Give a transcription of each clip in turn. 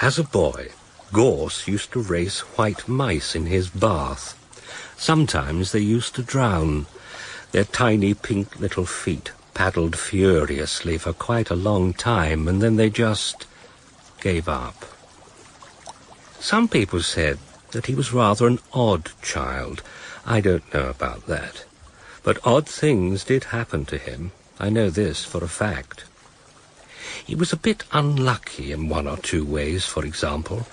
As a boy, Gorse used to race white mice in his bath. Sometimes they used to drown. Their tiny pink little feet paddled furiously for quite a long time, and then they just gave up. Some people said that he was rather an odd child. I don't know about that. But odd things did happen to him. I know this for a fact. He was a bit unlucky in one or two ways, for example.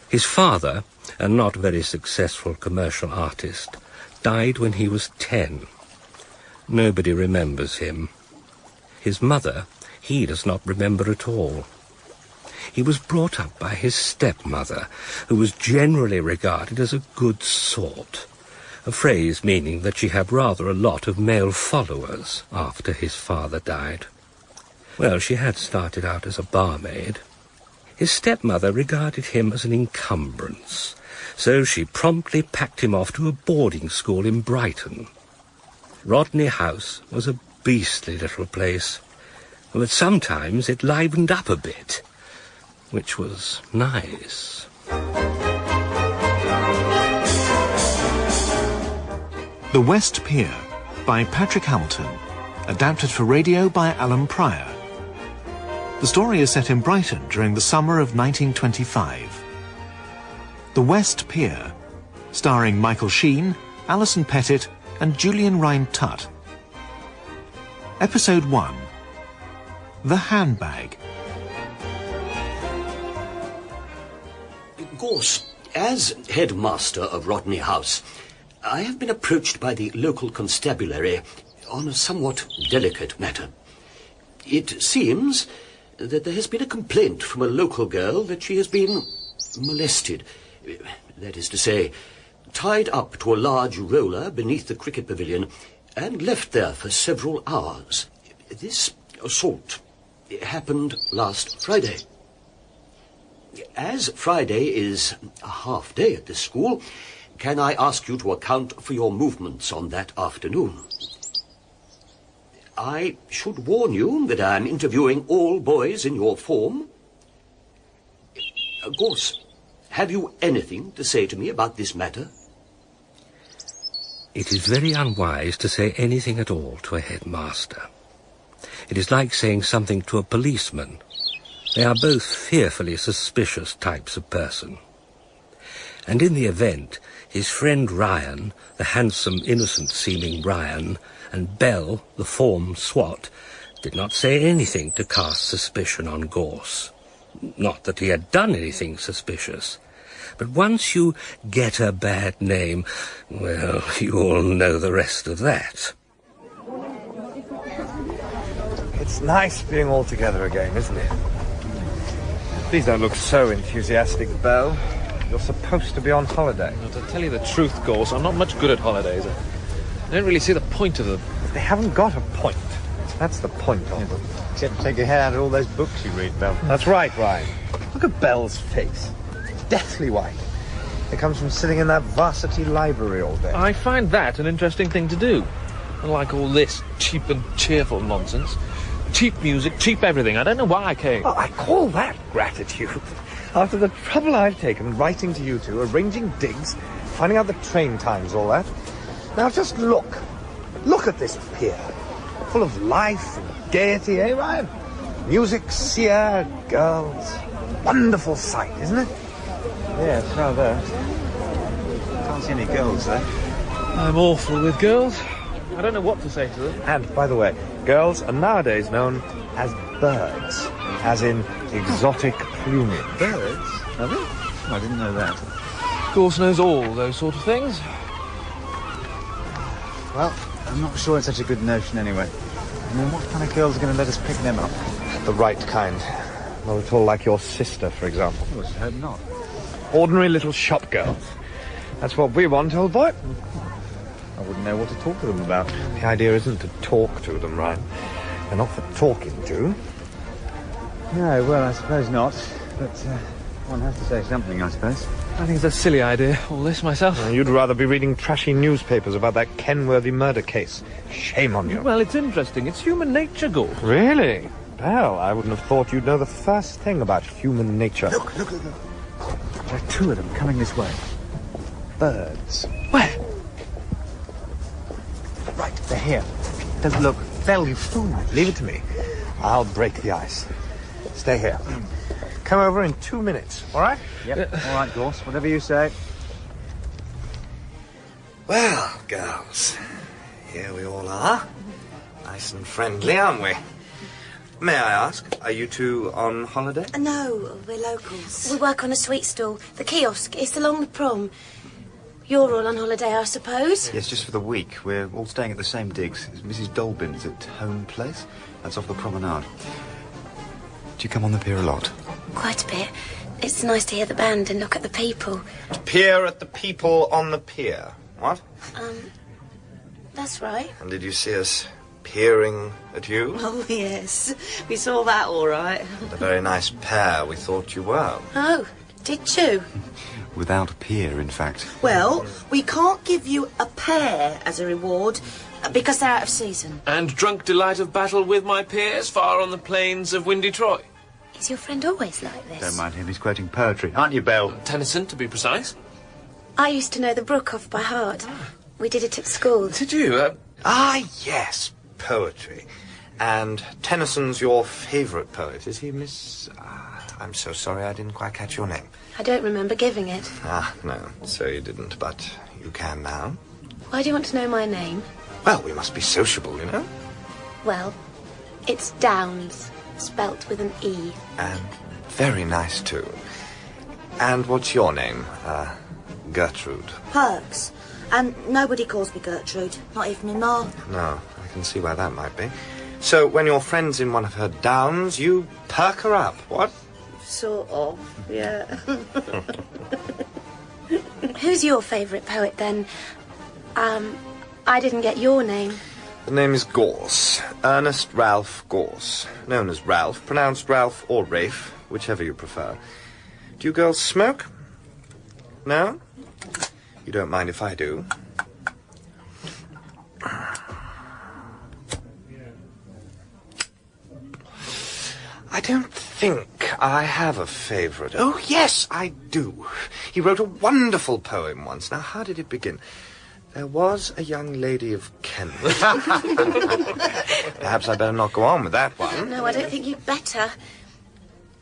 His father, a not very successful commercial artist, died when he was 10. Nobody remembers him. His mother, he does not remember at all. He was brought up by his stepmother, who was generally regarded as a good sort, a phrase meaning that she had rather a lot of male followers after his father died. Well, she had started out as a barmaid. His stepmother regarded him as an encumbrance, so she promptly packed him off to a boarding school in Brighton. Rodney House was a beastly little place, but sometimes it livened up a bit, which was nice. The West Pier by Patrick Hamilton, adapted for radio by Allan Pryor. The story is set in Brighton during the summer of 1925. The West Pier, starring Michael Sheen, Alison Pettitt and Julian Rhind-Tutt. Episode 1. The Handbag. Gorse, as headmaster of Rodney House, I have been approached by the local constabulary on a somewhat delicate matter. It seems that there has been a complaint from a local girl that she has been molested. That is to say, tied up to a large roller beneath the cricket pavilion and left there for several hours. This assault happened last Friday. As Friday is a half day at this school, can I ask you to account for your movements on that afternoon? I should warn you that I am interviewing all boys in your form. Gorse, have you anything to say to me about this matter? It is very unwise to say anything at all to a headmaster. It is like saying something to a policeman. They are both fearfully suspicious types of person. And in the event, his friend Ryan, the handsome, innocent-seeming Ryan, and Bell, the form swot, did not say anything to cast suspicion on Gorse. Not that he had done anything suspicious. But once you get a bad name, well, you all know the rest of that. It's nice being all together again, isn't it? Please don't look so enthusiastic, Belle. You're supposed to be on holiday. Well, to tell you the truth, Gorse, I'm not much good at holidays. I don't really see the point of them. They haven't got a point. That's the point of them. Except take your head out of all those books you read, Belle. That's right, Ryan. Look at Belle's face. Deathly white. It comes from sitting in that varsity library all day. I find that an interesting thing to do. Unlike all this cheap and cheerful nonsense. Cheap music, cheap everything. I don't know why I came. Oh, I call that gratitude. After the trouble I've taken writing to you two, arranging digs, finding out the train times, all that. Now just look. Look at this pier. Full of life and gaiety, eh, Ryan? Music, sea air, girls. Wonderful sight, isn't it? Yes, rather. Can't see any girls there. I'm awful with girls. I don't know what to say to them. And, by the way, girls are nowadays known as birds, as in exotic plumage. Birds? Are they? Oh, I didn't know that. Gorse knows all those sort of things. Well, I'm not sure it's such a good notion anyway. I mean, what kind of girls are going to let us pick them up? The right kind. Not at all like your sister, for example. Oh, I hope not. Ordinary little shop girls. That's what we want, old boy. I wouldn't know what to talk to them about. The idea isn't to talk to them, Ryan. They're not for talking to. No, well, I suppose not. But one has to say something, I suppose. I think it's a silly idea, all this, myself. You'd rather be reading trashy newspapers about that Kenworthy murder case. Shame on you. Well, it's interesting. It's human nature, Gorse. Really? Well, I wouldn't have thought you'd know the first thing about human nature. Look. There are two of them coming this way. Birds. Where? Right, they're here. Don't look. Belle, you fool me. Leave it to me. I'll break the ice. Stay here. Come over in 2 minutes, all right? Yep. All right, Gorse, whatever you say. Well, girls, here we all are. Nice and friendly, aren't we? May I ask, are you two on holiday? No, we're locals. We work on a sweet stall. The kiosk, it's along the prom. You're all on holiday, I suppose? Yes, just for the week. We're all staying at the same digs. It's Mrs. Dolbin's at Home Place. That's off the promenade. Do you come on the pier a lot? Quite a bit. It's nice to hear the band and look at the people. To peer at the people on the pier. What? That's right. And did you see us peering at you? Oh, yes. We saw that all right. The very nice pair we thought you were. Oh, did you? Without a pier, in fact. Well, we can't give you a pair as a reward because they're out of season. And drunk delight of battle with my peers far on the plains of windy Troy. Is your friend always like this? Don't mind him, he's quoting poetry. Aren't you, Belle? Tennyson, to be precise. I used to know the Brook off by heart. We did it at school. Did you? Yes, poetry. And Tennyson's your favourite poet, is he, Miss... I'm so sorry I didn't quite catch your name. I don't remember giving it. No, so you didn't, but you can now. Why do you want to know my name? Well, we must be sociable, you know. Well, it's Downs, spelt with an E. And very nice, too. And what's your name? Gertrude. Perks. And nobody calls me Gertrude, not even my ma. No, I can see why that might be. So when your friend's in one of her downs, you perk her up, what? Sort of, yeah. Who's your favourite poet, then? I didn't get your name. The name is Gorse. Ernest Ralph Gorse. Known as Ralph, pronounced Ralph or Rafe, whichever you prefer. Do you girls smoke? No? You don't mind if I do? I don't think I have a favourite. Oh, yes, I do. He wrote a wonderful poem once. Now, how did it begin? There was a young lady of Kent. Perhaps I better not go on with that one. No, I don't think you'd better.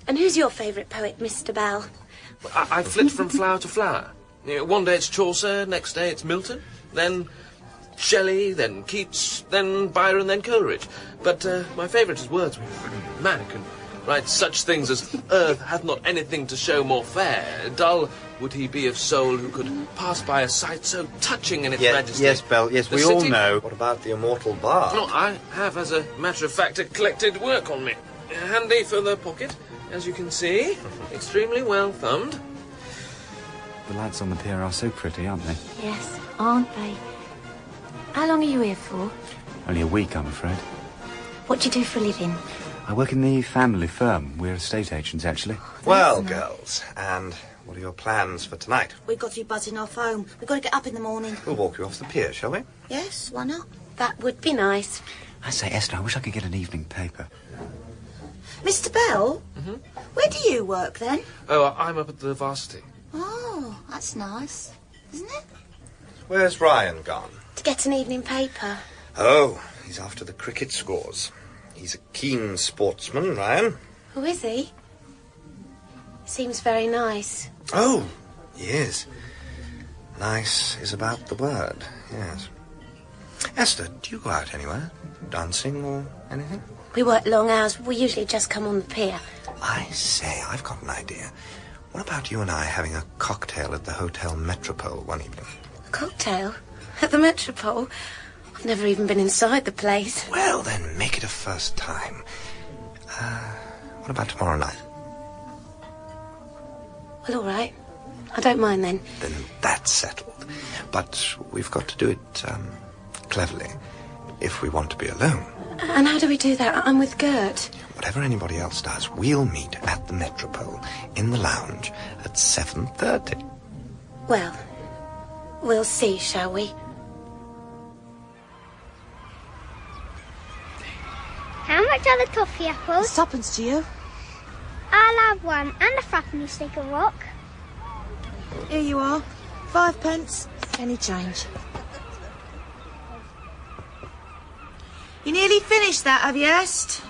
And who's your favourite poet, Mr. Bell? I flit from flower to flower. One day it's Chaucer, next day it's Milton, then Shelley, then Keats, then Byron, then Coleridge. But my favourite is Wordsworth. Man can write such things as earth hath not anything to show more fair. Dull would he be of soul who could pass by a sight so touching in its majesty. Yes, Belle, yes, we all know. What about the immortal bard? No, I have, as a matter of fact, a collected work on me. Handy for the pocket, as you can see. Extremely well thumbed. The lads on the pier are so pretty, aren't they? Yes, aren't they? How long are you here for? Only a week, I'm afraid. What do you do for a living? I work in the family firm. We're estate agents, actually. Well, girls, and what are your plans for tonight? We've got to be buzzing off home. We've got to get up in the morning. We'll walk you off the pier, shall we? Yes, why not? That would be nice. I say, Esther, I wish I could get an evening paper. Mr. Bell? Mm-hmm. Where do you work, then? Oh, I'm up at the varsity. Oh, that's nice, isn't it? Where's Ryan gone? To get an evening paper. Oh, he's after the cricket scores. He's a keen sportsman, Ryan. Who is he? Seems very nice. Oh, he is. Nice is about the word, yes. Esther, do you go out anywhere? Dancing or anything? We work long hours. We usually just come on the pier. I say, I've got an idea. What about you and I having a cocktail at the Hotel Metropole one evening? A cocktail? At the Metropole? I've never even been inside the place. Well, then, make it a first time. What about tomorrow night? Well, all right. I don't mind then. Then that's settled. But we've got to do it, cleverly, if we want to be alone. And how do we do that? I'm with Gert. Whatever anybody else does, we'll meet at the Metropole in the lounge at 7:30. Well, we'll see, shall we? How much much are the toffee apples? Tuppence to you. I'll have one and a threepenny stick of rock. Here you are. 5 pence. Any change. You nearly finished that, have you, Est?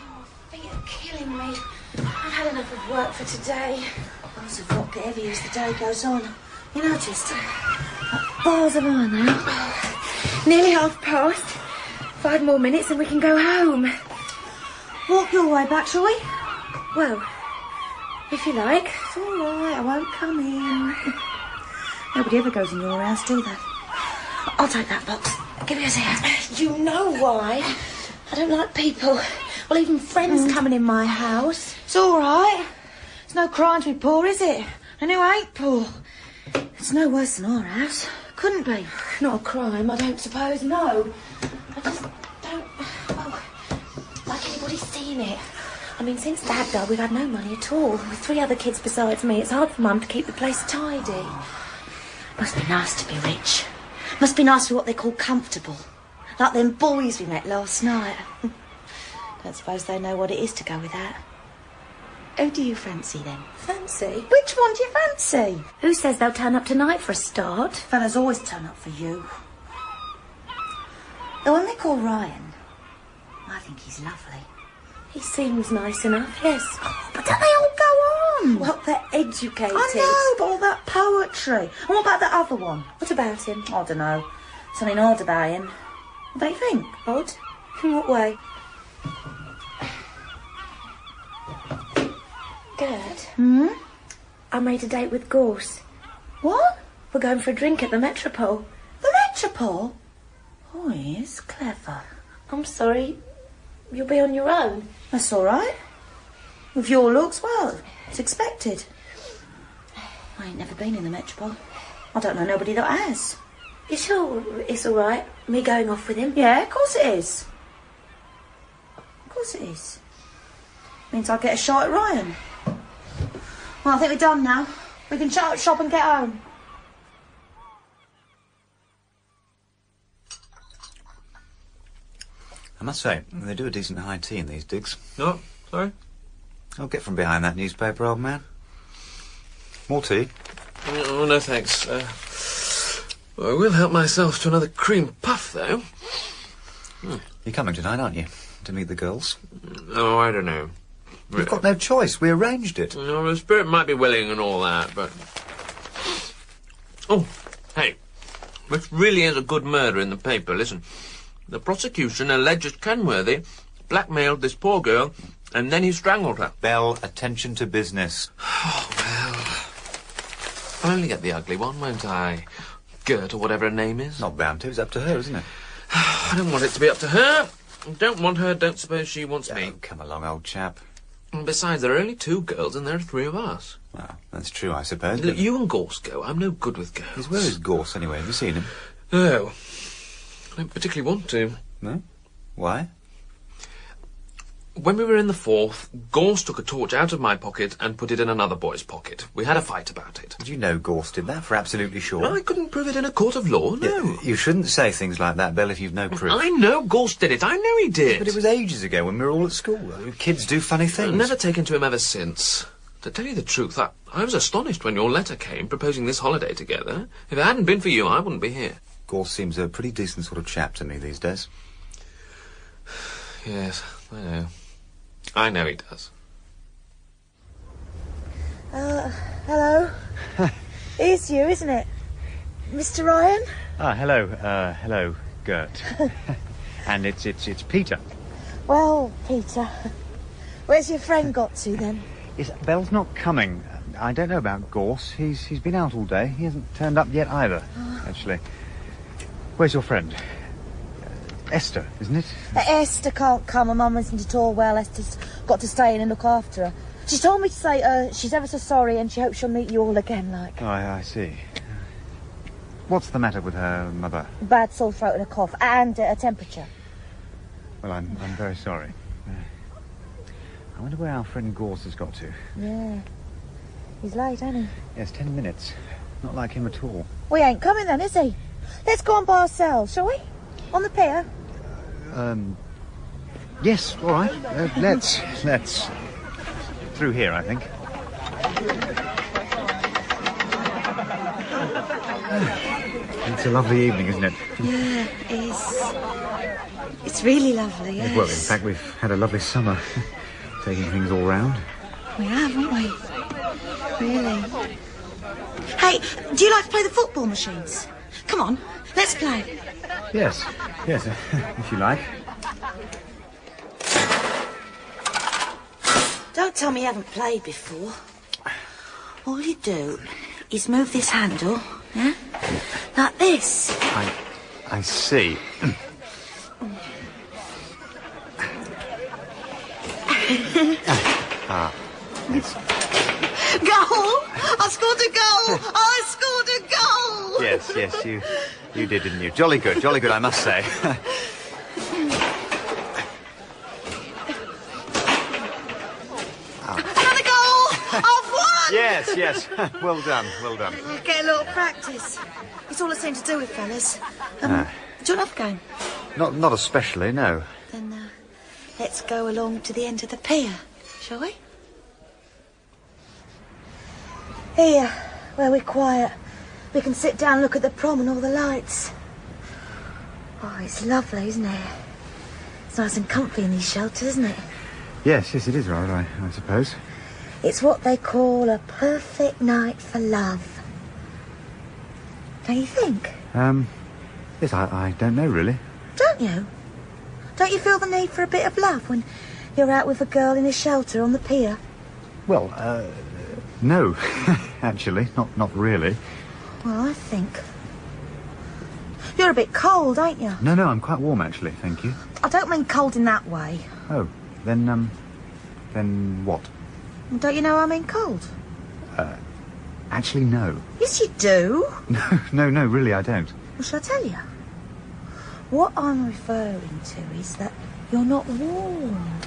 Feet are killing me. I've had enough of work for today. Bars of rock get heavier as the day goes on. You noticed? Bars of iron now. Nearly past. 5 more minutes and we can go home. Walk your way back, shall we? Well, if you like. It's all right, I won't come in. Nobody ever goes in your house, do they? I'll take that box. Give me a hand. You know why. I don't like people. Well, even friends coming in my house. It's all right. It's no crime to be poor, is it? And who ain't poor? It's no worse than our house. Couldn't be. Not a crime, I don't suppose, no. I just don't, well, like anybody's seen it. I mean, since Dad died, we've had no money at all. With 3 other kids besides me, it's hard for Mum to keep the place tidy. Must be nice to be rich. Must be nice to be what they call comfortable. Like them boys we met last night. Don't suppose they know what it is to go without. Who do you fancy, then? Fancy? Which one do you fancy? Who says they'll turn up tonight for a start? Fellas always turn up for you. The one they call Ryan, I think he's lovely. He seems nice enough, yes. Oh, but don't they all go on? Well, they're educated. I know, but all that poetry. And what about that other one? What about him? I don't know. Something odd about him. What do you think? Odd? In what way? Gert? I made a date with Gorse. What? We're going for a drink at the Metropole. The Metropole? Oh, he is clever. I'm sorry. You'll be on your own. That's all right. With your looks, well, it's expected. I ain't never been in the Metropole. I don't know nobody that has. You sure it's all right, me going off with him? Yeah, of course it is. Of course it is. Means I get a shot at Ryan. Well, I think we're done now. We can shut up shop and get home. I must say, they do a decent high tea in these digs. Oh, sorry? I'll get from behind that newspaper, old man. More tea? Oh, no thanks. I will help myself to another cream puff, though. You're coming tonight, aren't you? To meet the girls? Oh, I don't know. You've got no choice. We arranged it. No, the spirit might be willing and all that, but... Oh, hey. This really is a good murder in the paper, listen. The prosecution alleges Kenworthy blackmailed this poor girl, and then he strangled her. Bell, attention to business. Oh, well... I'll only get the ugly one, won't I? Gert, or whatever her name is. Not bound to. It's up to her, isn't it? I don't want it to be up to her. Don't want her, don't suppose she wants me. Oh, come along, old chap. And besides, there are only 2 girls and there are 3 of us. Well, that's true, I suppose. Look, you and Gorse go. I'm no good with girls. Where is Gorse, anyway? Have you seen him? No. I don't particularly want to. No? Why? When we were in the 4th, Gorse took a torch out of my pocket and put it in another boy's pocket. We had a fight about it. Did you know Gorse did that, for absolutely sure? I couldn't prove it in a court of law, no. You shouldn't say things like that, Bell, if you've no proof. I know Gorse did it. I know he did. But it was ages ago when we were all at school. Kids do funny things. I've never taken to him ever since. To tell you the truth, I was astonished when your letter came proposing this holiday together. If it hadn't been for you, I wouldn't be here. Gorse seems a pretty decent sort of chap to me these days. Yes, I know. I know he does. Hello. It's you, isn't it? Mr. Ryan? Ah, hello. Hello, Gert. And it's Peter. Well, Peter, where's your friend got to, then? Yes, Bell's not coming. I don't know about Gorse. He's been out all day. He hasn't turned up yet either, actually. Where's your friend? Esther, isn't it? Esther can't come. Her mum isn't at all well. Esther's got to stay in and look after her. She told me to say she's ever so sorry and she hopes she'll meet you all again, like. Oh, I see. What's the matter with her mother? Bad sore throat and a cough and a temperature. Well, I'm very sorry. I wonder where our friend Gorse has got to. Yeah. He's late, ain't he? Yes, 10 minutes. Not like him at all. We ain't coming then, is he? Let's go on by ourselves, shall we? On the pier? Yes, all right. Let's... Through here, I think. It's a lovely evening, isn't it? Yeah, it is. It's really lovely, yes. Well, in fact, we've had a lovely summer, taking things all round. We have, haven't we? Really. Hey, do you like to play the football machines? Come on, let's play. Yes, if you like. Don't tell me you haven't played before. All you do is move this handle, yeah? Like this. I see. Yes. Goal! I scored a goal! I scored a goal! Yes, you did, didn't you? Jolly good, I must say. Another goal! I've won! Yes. Well done. Get a little practice. It's all I seem to do with fellas. Do you want to have a game? Not especially, no. Then let's go along to the end of the pier, shall we? Here, where we're quiet. We can sit down and look at the prom and all the lights. Oh, it's lovely, isn't it? It's nice and comfy in these shelters, isn't it? Yes, it is rather, I suppose. It's what they call a perfect night for love. Don't you think? Yes, I don't know, really. Don't you? Don't you feel the need for a bit of love when you're out with a girl in a shelter on the pier? Well, no, actually, not really. Well, I think. You're a bit cold, ain't you? No, I'm quite warm, actually, thank you. I don't mean cold in that way. Oh, then what? Don't you know I mean cold? Actually, no. Yes, you do. No, really, I don't. Well, shall I tell you? What I'm referring to is that you're not warm.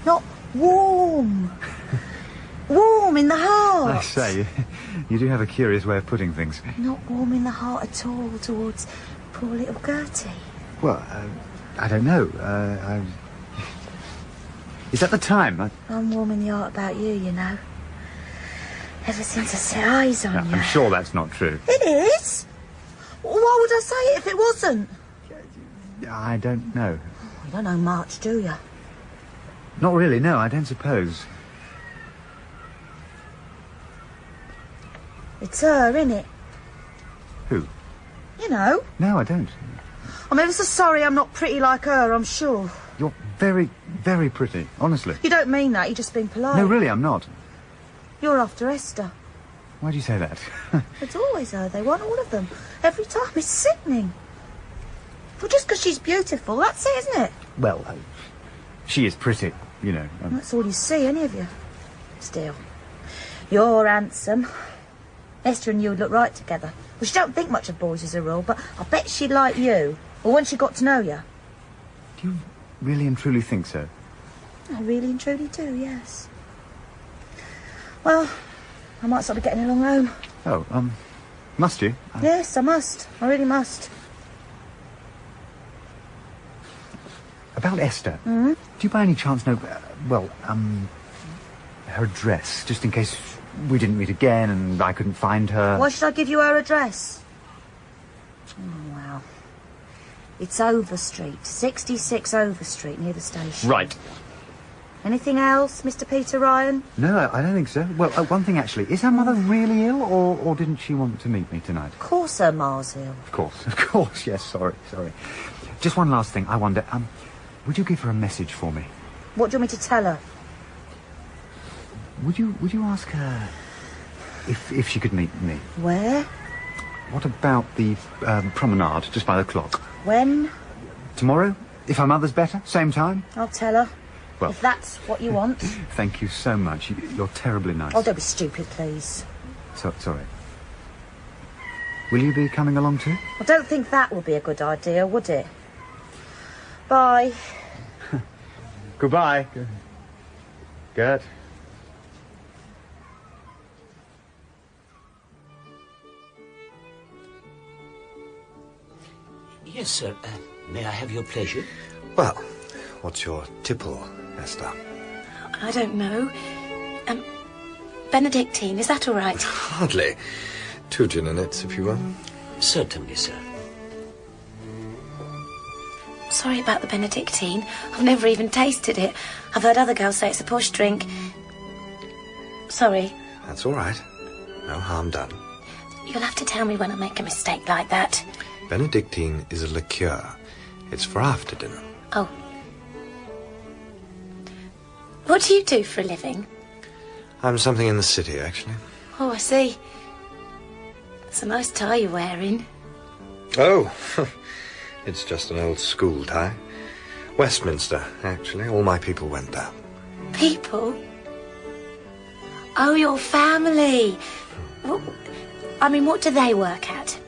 Not warm. Warm in the heart. I say, you do have a curious way of putting things. Not warm in the heart at all towards poor little Gertie. Well, I don't know. Is that the time? I'm warm in the heart about you, you know. Ever since I set eyes on you. I'm sure that's not true. It is. Why would I say it if it wasn't? I don't know. You don't know much, do you? Not really, no, I don't suppose. It's her, innit? Who? You know. No, I don't. I'm ever so sorry I'm not pretty like her, I'm sure. You're very, very pretty, honestly. You don't mean that, you're just being polite. No, really, I'm not. You're after Esther. Why do you say that? It's always her, they want all of them. Every time, it's sickening. Well, just because she's beautiful, that's it, isn't it? Well, she is pretty, you know. That's all you see, any of you. Still, you're handsome. Esther and you would look right together. Well, she don't think much of boys as a rule, but I bet she'd like you. Or when she got to know you. Do you really and truly think so? I really and truly do, yes. Well, I might sort of getting along home. Oh, must you? Yes, I must. I really must. About Esther. Mm-hmm. Do you by any chance know, her address, just in case we didn't meet again and I couldn't find her? Why should I give you her address? Oh, well. It's Overstreet, 66 Overstreet, near the station. Right. Anything else, Mr. Peter Ryan? No, I don't think so. Well, one thing actually. Is her mother really ill, or didn't she want to meet me tonight? Of course her ma's ill. Of course, yes, sorry. Just one last thing, I wonder, would you give her a message for me? What do you want me to tell her? Would you ask her if she could meet me? Where? What about the promenade, just by the clock? When? Tomorrow, if her mother's better, same time? I'll tell her. Well, if that's what you want. Thank you so much. You're terribly nice. Oh, don't be stupid, please. Sorry. Will you be coming along too? I don't think that would be a good idea, would it? Bye. Goodbye. Gert. Yes, sir. May I have your pleasure? Well, What's your tipple, Esther? I don't know. Benedictine, is that all right? Hardly. 2 gin and it's, if you will. Certainly, sir. Sorry about the Benedictine. I've never even tasted it. I've heard other girls say it's a posh drink. Sorry. That's all right. No harm done. You'll have to tell me when I make a mistake like that. Benedictine is a liqueur. It's for after dinner. Oh. What do you do for a living? I'm something in the city, actually. Oh, I see. It's a nice tie you're wearing. Oh, it's just an old school tie. Westminster, actually. All my people went there. People? Oh, your family. I mean, what do they work at?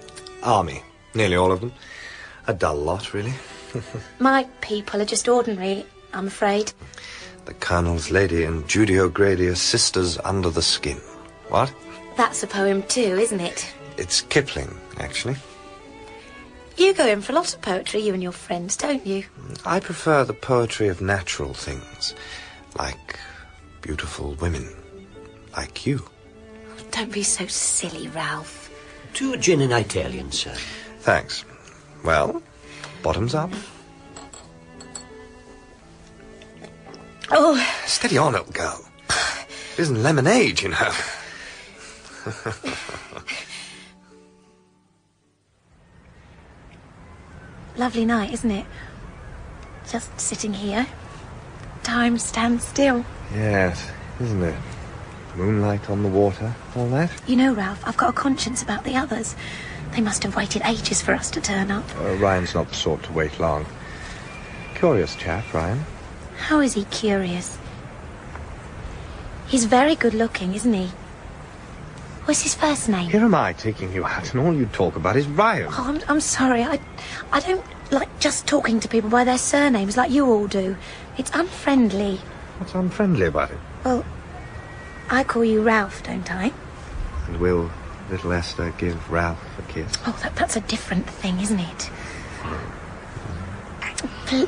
Army. Nearly all of them. A dull lot, really. My people are just ordinary, I'm afraid. The Colonel's Lady and Judy O'Grady are sisters under the skin. What? That's a poem too, isn't it? It's Kipling, actually. You go in for a lot of poetry, you and your friends, don't you? I prefer the poetry of natural things, like beautiful women, like you. Don't be so silly, Ralph. 2 gin and Italian, sir. Thanks. Well, bottoms up. Oh. Steady on, old girl. It isn't lemonade, you know. Lovely night, isn't it? Just sitting here. Time stands still. Yes, isn't it? Moonlight on the water, all that. You know, Ralph, I've got a conscience about the others. They must have waited ages for us to turn up. Ryan's not the sort to wait long. Curious chap, Ryan. How is he curious? He's very good looking, isn't he? What's his first name? Here am I taking you out, and all you talk about is Ryan. Oh, I'm sorry. I don't like just talking to people by their surnames like you all do. It's unfriendly. What's unfriendly about it? Well, I call you Ralph, don't I? And will little Esther give Ralph a kiss? Oh, that's a different thing, isn't it?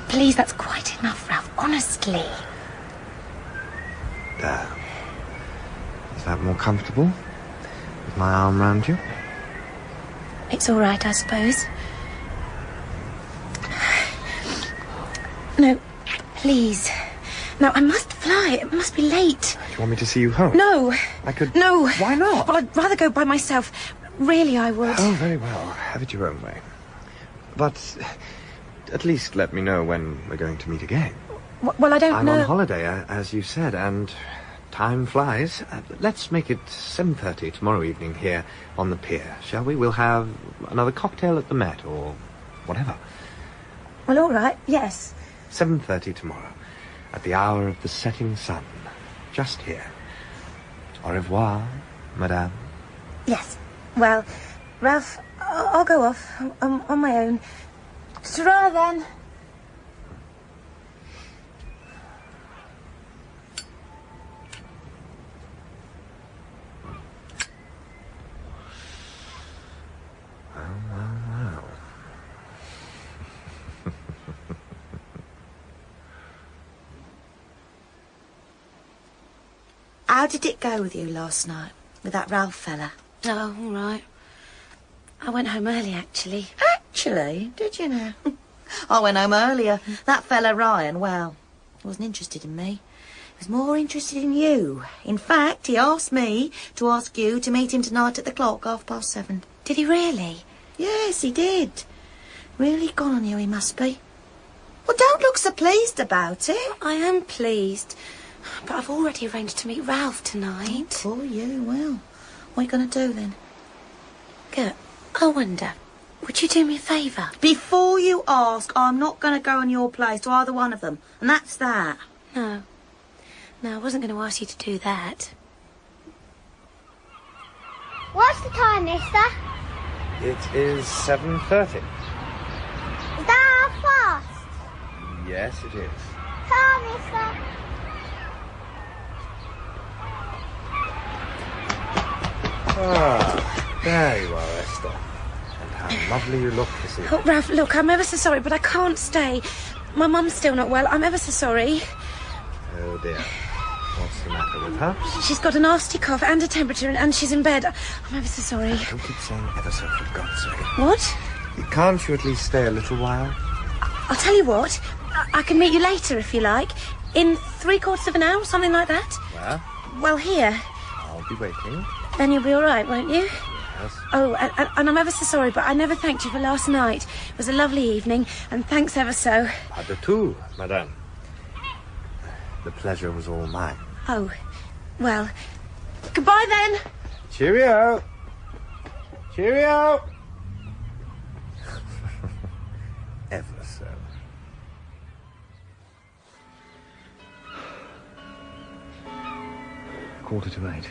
Please, that's quite enough, Ralph. Honestly. There. Is that more comfortable? With my arm round you? It's all right, I suppose. No, please. No, I must fly. It must be late. Do you want me to see you home? No. I could... No. Why not? Well, I'd rather go by myself. Really, I would. Oh, very well. Have it your own way. But at least let me know when we're going to meet again. Well, I don't know... I'm on holiday, as you said, and time flies. Let's make it 7:30 tomorrow evening here on the pier, shall we? We'll have another cocktail at the Met, or whatever. Well, all right, yes. 7:30 tomorrow, at the hour of the setting sun, just here. Au revoir, madame. Yes. Well, Ralph, I'll go off on my own. Ta-ra, then. Well. How did it go with you last night, with that Ralph fella? Oh, all right. I went home early, actually. Actually? Did you now? I went home earlier. That fella Ryan, well, he wasn't interested in me. He was more interested in you. In fact, he asked me to ask you to meet him tonight at the clock, 7:30. Did he really? Yes, he did. Really gone on you, he must be. Well, don't look so pleased about it. I am pleased. But I've already arranged to meet Ralph tonight. Oh, you, well. What are you going to do, then? Good. I wonder, would you do me a favour? Before you ask, I'm not going to go in your place to either one of them. And that's that. No. No, I wasn't going to ask you to do that. What's the time, Esther? It is 7:30. Is that how fast? Yes, it is. Come, Esther. Ah, there you are, Esther. And how lovely you look this evening. Oh, Ralph, look, I'm ever so sorry, but I can't stay. My mum's still not well. I'm ever so sorry. Oh, dear. What's the matter with her? She's got a nasty cough and a temperature, and she's in bed. I'm ever so sorry. Don't keep saying ever so, for God's sake. What? Can't you at least stay a little while? I'll tell you what. I can meet you later, if you like. In 3/4 of an hour, something like that. Where? Well, here. I'll be waiting. Then you'll be all right, won't you? Yes. Oh, and I'm ever so sorry, but I never thanked you for last night. It was a lovely evening, and thanks ever so. Pas du tout, madame. The pleasure was all mine. Oh, well, goodbye then. Cheerio! Cheerio! Ever so. 7:45.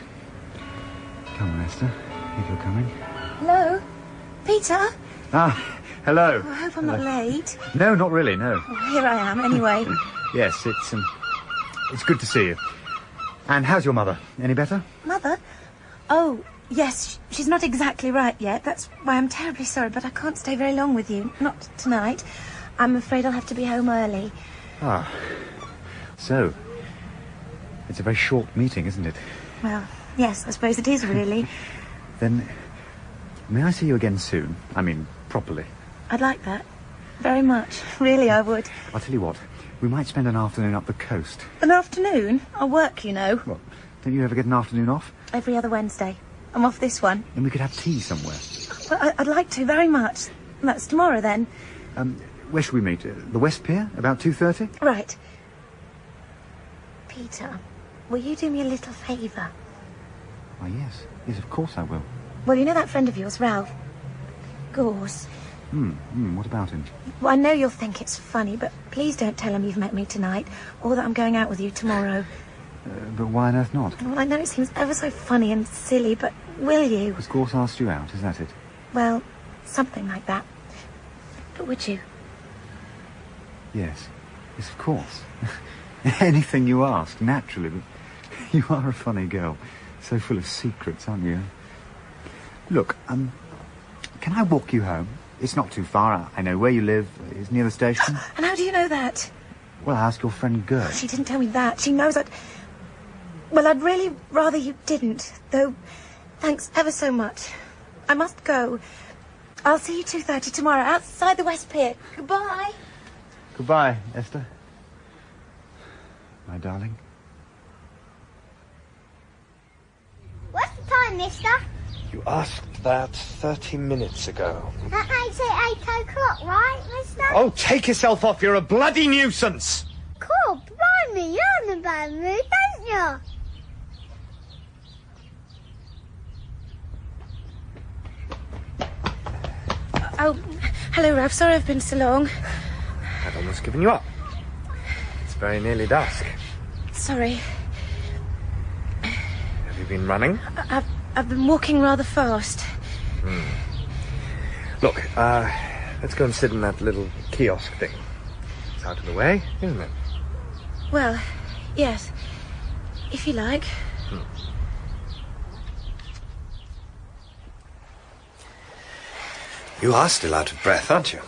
Come on, Esther, if you're coming. Hello? Peter? Ah, hello. Oh, I hope I'm not late. No, not really, no. Oh, here I am, anyway. Yes, it's good to see you. And how's your mother? Any better? Mother? Oh, yes, she's not exactly right yet. That's why I'm terribly sorry, but I can't stay very long with you. Not tonight. I'm afraid I'll have to be home early. Ah, so, it's a very short meeting, isn't it? Well, yes, I suppose it is, really. Then, may I see you again soon? I mean, properly. I'd like that. Very much. Really, I would. I'll tell you what, we might spend an afternoon up the coast. An afternoon? I work, you know. Well, don't you ever get an afternoon off? Every other Wednesday. I'm off this one. Then we could have tea somewhere. Well, I'd like to, very much. That's tomorrow, then. Where should we meet? The West Pier? About 2:30? Right. Peter, will you do me a little favour? Why, yes. Yes, of course I will. Well, you know that friend of yours, Ralph? Gorse. What about him? Well, I know you'll think it's funny, but please don't tell him you've met me tonight, or that I'm going out with you tomorrow. But why on earth not? Well, I know it seems ever so funny and silly, but will you? Because Gorse asked you out, is that it? Well, something like that. But would you? Yes. Yes, of course. Anything you ask, naturally, but you are a funny girl. So full of secrets, aren't you? Look, can I walk you home? It's not too far. I know where you live. It's near the station. And how do you know that? Well, I asked your friend Gertrude. She didn't tell me that. She knows I'd... Well, I'd really rather you didn't, though thanks ever so much. I must go. I'll see you 2:30 tomorrow outside the West Pier. Goodbye. Goodbye, Esther. My darling. What's the time, mister? You asked that 30 minutes ago. That makes it 8 o'clock, right, mister? Oh, take yourself off. You're a bloody nuisance. Cool, blimey, you're in a bad mood, don't you? Oh, hello, Ralph. Sorry I've been so long. I'd almost given you up. It's very nearly dusk. Sorry. Have you been running? I've been walking rather fast. Look, let's go and sit in that little kiosk thing. It's out of the way, isn't it? Well, yes. If you like. You are still out of breath, aren't you?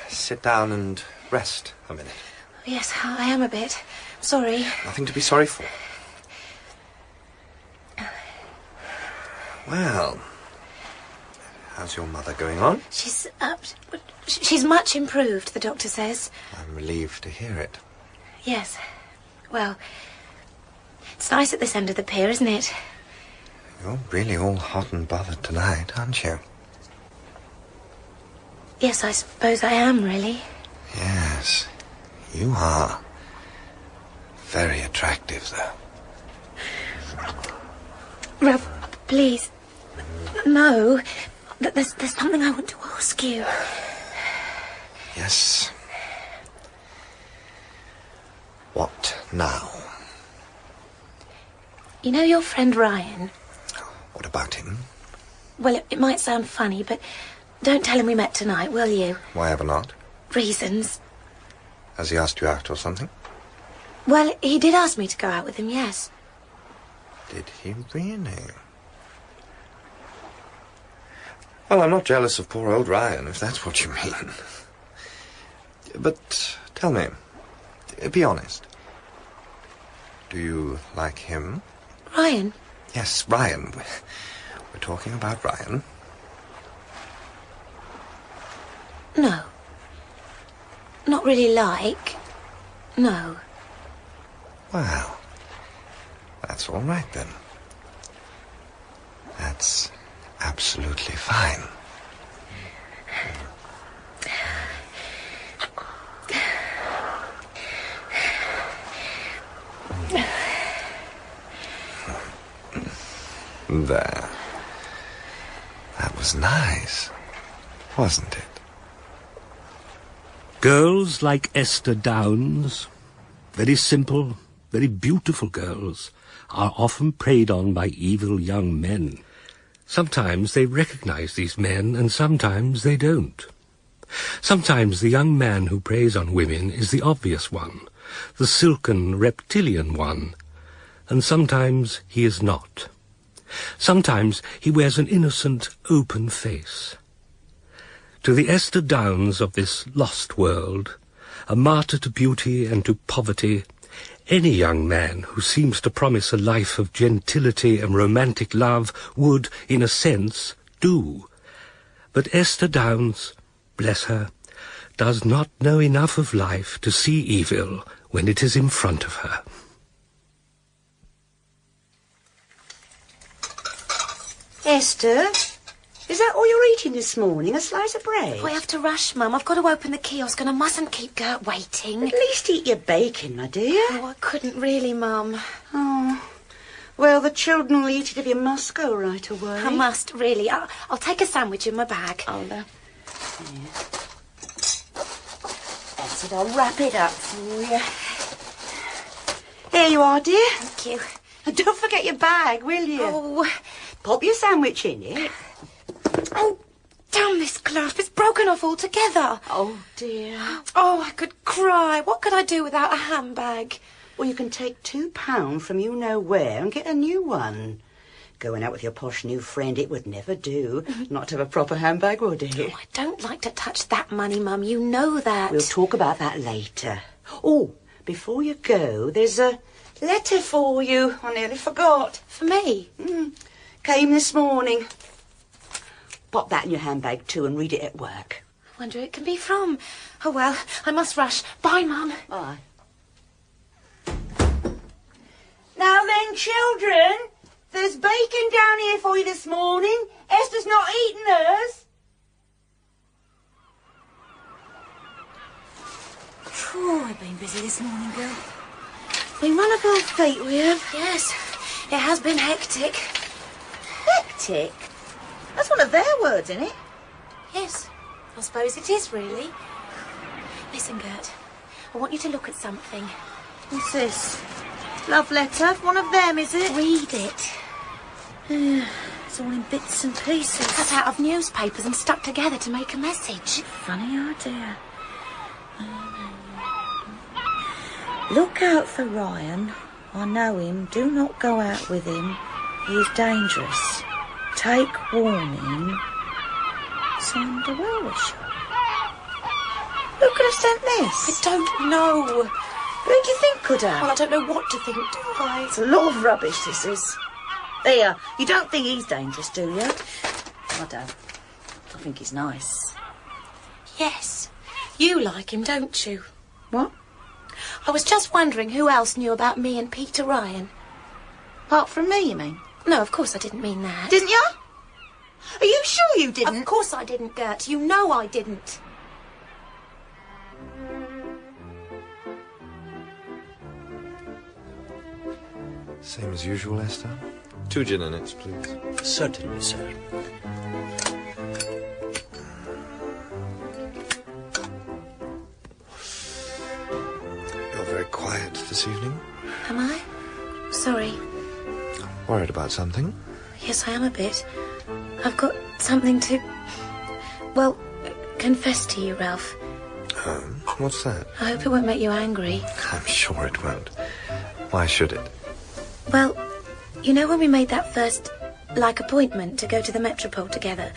Sit down and rest a minute. Yes, I am a bit. Sorry. Nothing to be sorry for. Well, how's your mother going on? She's she's much improved, the doctor says. I'm relieved to hear it. Yes. Well, it's nice at this end of the pier, isn't it? You're really all hot and bothered tonight, aren't you? Yes, I suppose I am, really. Yes, you are. Very attractive, though. Ralph, please. No. There's something I want to ask you. Yes. What now? You know your friend Ryan? What about him? Well, it might sound funny, but don't tell him we met tonight, will you? Why ever not? Reasons. Has he asked you out or something? Well, he did ask me to go out with him, yes. Did he really? Well, I'm not jealous of poor old Ryan, if that's what you mean. But Tell me, be honest. Do you like him? Ryan? Yes, Ryan. We're talking about Ryan. No. Not really like. No. Well, that's all right then. That's absolutely fine. There. That was nice, wasn't it? Girls like Esther Downs, very simple, very beautiful girls, are often preyed on by evil young men. Sometimes they recognize these men, and sometimes they don't. Sometimes the young man who preys on women is the obvious one, the silken, reptilian one, and sometimes he is not. Sometimes he wears an innocent, open face. To the Esther Downs of this lost world, a martyr to beauty and to poverty, any young man who seems to promise a life of gentility and romantic love would, in a sense, do. But Esther Downs, bless her, does not know enough of life to see evil when it is in front of her. Esther, is that all you're eating this morning? A slice of bread? Oh, I have to rush, Mum. I've got to open the kiosk and I mustn't keep Gert waiting. At least eat your bacon, my dear. Oh, I couldn't really, Mum. Oh, well, the children will eat it if you must go right away. I must, really. I'll take a sandwich in my bag. Oh, yeah. That's it. I'll wrap it up for you. Here you are, dear. Thank you. And don't forget your bag, will you? Oh. Pop your sandwich in it. Oh, damn this clasp. It's broken off altogether. Oh, dear. Oh, I could cry. What could I do without a handbag? Well, you can take £2 from you-know-where and get a new one. Going out with your posh new friend, it would never do. Not to have a proper handbag, would it? Oh, I don't like to touch that money, Mum. You know that. We'll talk about that later. Oh, before you go, there's a letter for you. I nearly forgot. For me? Came this morning. Pop that in your handbag too and read it at work. I wonder who it can be from. Oh, well, I must rush. Bye, Mum. Bye. Now then, children, there's bacon down here for you this morning. Esther's not eaten hers. Oh, I've been busy this morning, girl. Been run up our feet, we have. Yes, it has been hectic. Hectic? That's one of their words, isn't it? Yes, I suppose it is, really. Listen, Gert, I want you to look at something. What's this? Love letter? One of them, is it? Read it. It's all in bits and pieces. Cut out of newspapers and stuck together to make a message. Funny idea. Look out for Ryan. I know him. Do not go out with him. He is dangerous. Take warning. Signed a well-wisher. Who could have sent this? I don't know. Who do you think could have? Well, I don't know what to think, do I? It's a lot of rubbish, this is. There, you don't think he's dangerous, do you? I don't. I think he's nice. Yes. You like him, don't you? What? I was just wondering who else knew about me and Peter Ryan. Apart from me, you mean? No, of course I didn't mean that. Didn't you? Are you sure you didn't? Of course I didn't, Gert. You know I didn't. Same as usual, Esther. 2 gin and tonics, please. Certainly, sir. You're very quiet this evening. Am I? Sorry. Worried about something? Yes, I am a bit. I've got something to... well, confess to you, Ralph. What's that? I hope it won't make you angry. I'm sure it won't. Why should it? Well, you know when we made that first, appointment to go to the Metropole together?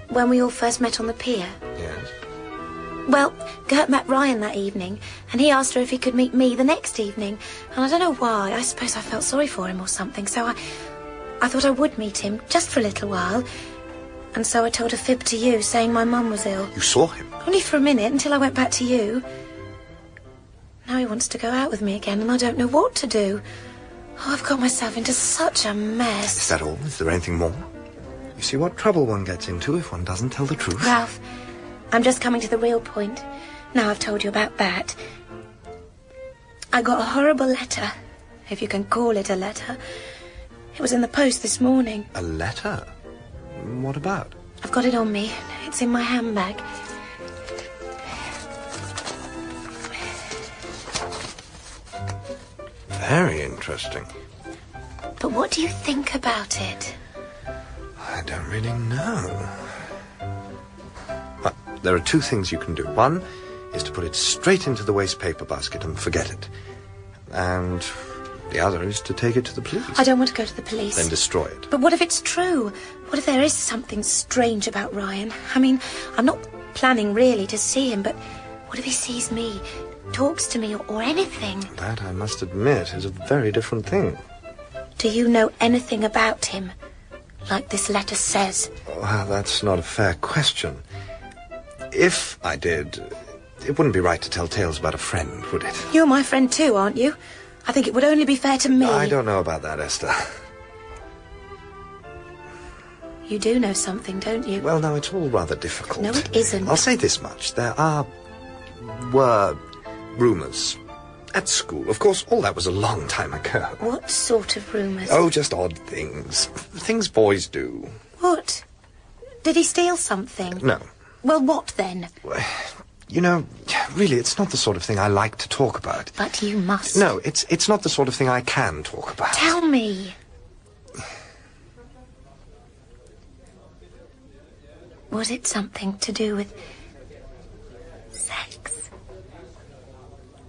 When we all first met on the pier? Yes. Well, Gert met Ryan that evening, and he asked her if he could meet me the next evening. And I don't know why. I suppose I felt sorry for him or something, so I thought I would meet him, just for a little while. And so I told a fib to you, saying my mum was ill. You saw him? Only for a minute, until I went back to you. Now he wants to go out with me again, and I don't know what to do. Oh, I've got myself into such a mess. Is that all? Is there anything more? You see what trouble one gets into if one doesn't tell the truth. Ralph, I'm just coming to the real point. Now I've told you about that. I got a horrible letter, if you can call it a letter. It was in the post this morning. A letter? What about? I've got it on me. It's in my handbag. Very interesting. But what do you think about it? I don't really know. Well, there are two things you can do. One is to put it straight into the waste paper basket and forget it. And the other is to take it to the police. I don't want to go to the police. Then destroy it. But what if it's true? What if there is something strange about Ryan? I mean, I'm not planning really to see him, but what if he sees me, talks to me, or anything? That, I must admit, is a very different thing. Do you know anything about him? Like this letter says? Well, that's not a fair question. If I did, it wouldn't be right to tell tales about a friend, would it? You're my friend too, aren't you? I think it would only be fair to me. I don't know about that, Esther. You do know something, don't you? Well, no, it's all rather difficult. No, it isn't. I'll say this much. There were rumours at school. Of course, all that was a long time ago. What sort of rumours? Oh, just odd things. Things boys do. What? Did he steal something? No. Well, what then? You know, really, it's not the sort of thing I like to talk about. But you must. No, it's not the sort of thing I can talk about. Tell me. Was it something to do with sex?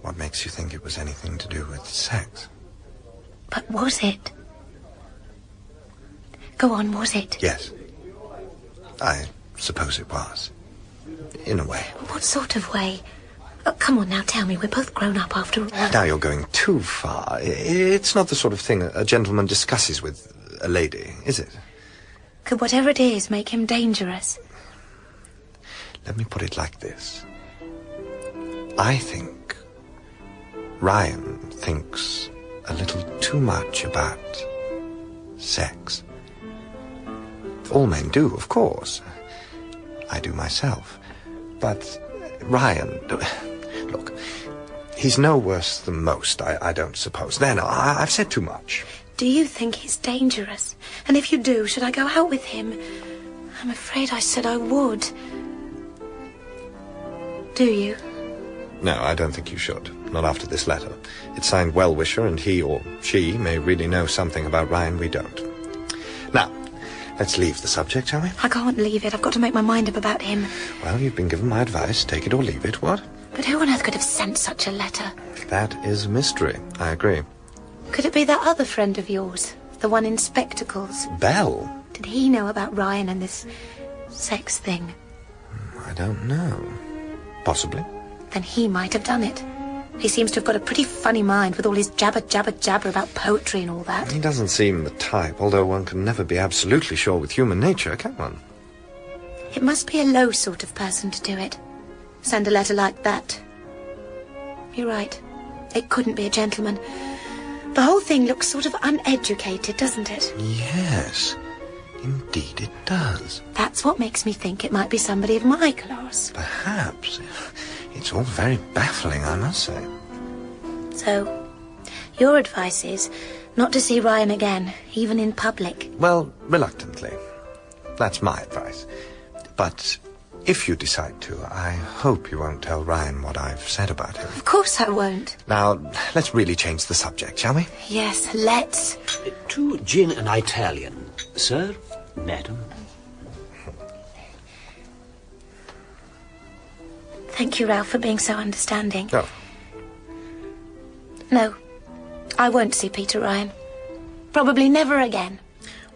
What makes you think it was anything to do with sex? But was it? Go on, was it? Yes. I suppose it was. In a way. What sort of way? Oh, come on now, tell me. We're both grown up after all. Now you're going too far. It's not the sort of thing a gentleman discusses with a lady, is it? Could whatever it is make him dangerous? Let me put it like this. I think Ryan thinks a little too much about sex. All men do, of course. I do myself. But Ryan, look, he's no worse than most, I don't suppose. There, no, I've said too much. Do you think he's dangerous? And if you do, should I go out with him? I'm afraid I said I would. Do you? No, I don't think you should. Not after this letter. It's signed Well-Wisher, and he or she may really know something about Ryan we don't. Now, let's leave the subject, shall we? I can't leave it. I've got to make my mind up about him. Well, you've been given my advice. Take it or leave it, what? But who on earth could have sent such a letter? That is a mystery. I agree. Could it be that other friend of yours? The one in spectacles? Belle? Did he know about Ryan and this sex thing? I don't know. Possibly. Then he might have done it. He seems to have got a pretty funny mind with all his jabber about poetry and all that. He doesn't seem the type, although one can never be absolutely sure with human nature, can one? It must be a low sort of person to do it. Send a letter like that. You're right. It couldn't be a gentleman. The whole thing looks sort of uneducated, doesn't it? Yes. Indeed it does. That's what makes me think it might be somebody of my class. Perhaps. It's all very baffling, I must say. So, your advice is not to see Ryan again, even in public? Well, reluctantly. That's my advice. But if you decide to, I hope you won't tell Ryan what I've said about him. Of course I won't. Now, let's really change the subject, shall we? Yes, let's. To gin and Italian, sir, madam. Thank you, Ralph, for being so understanding. Oh. No, I won't see Peter Ryan. Probably never again.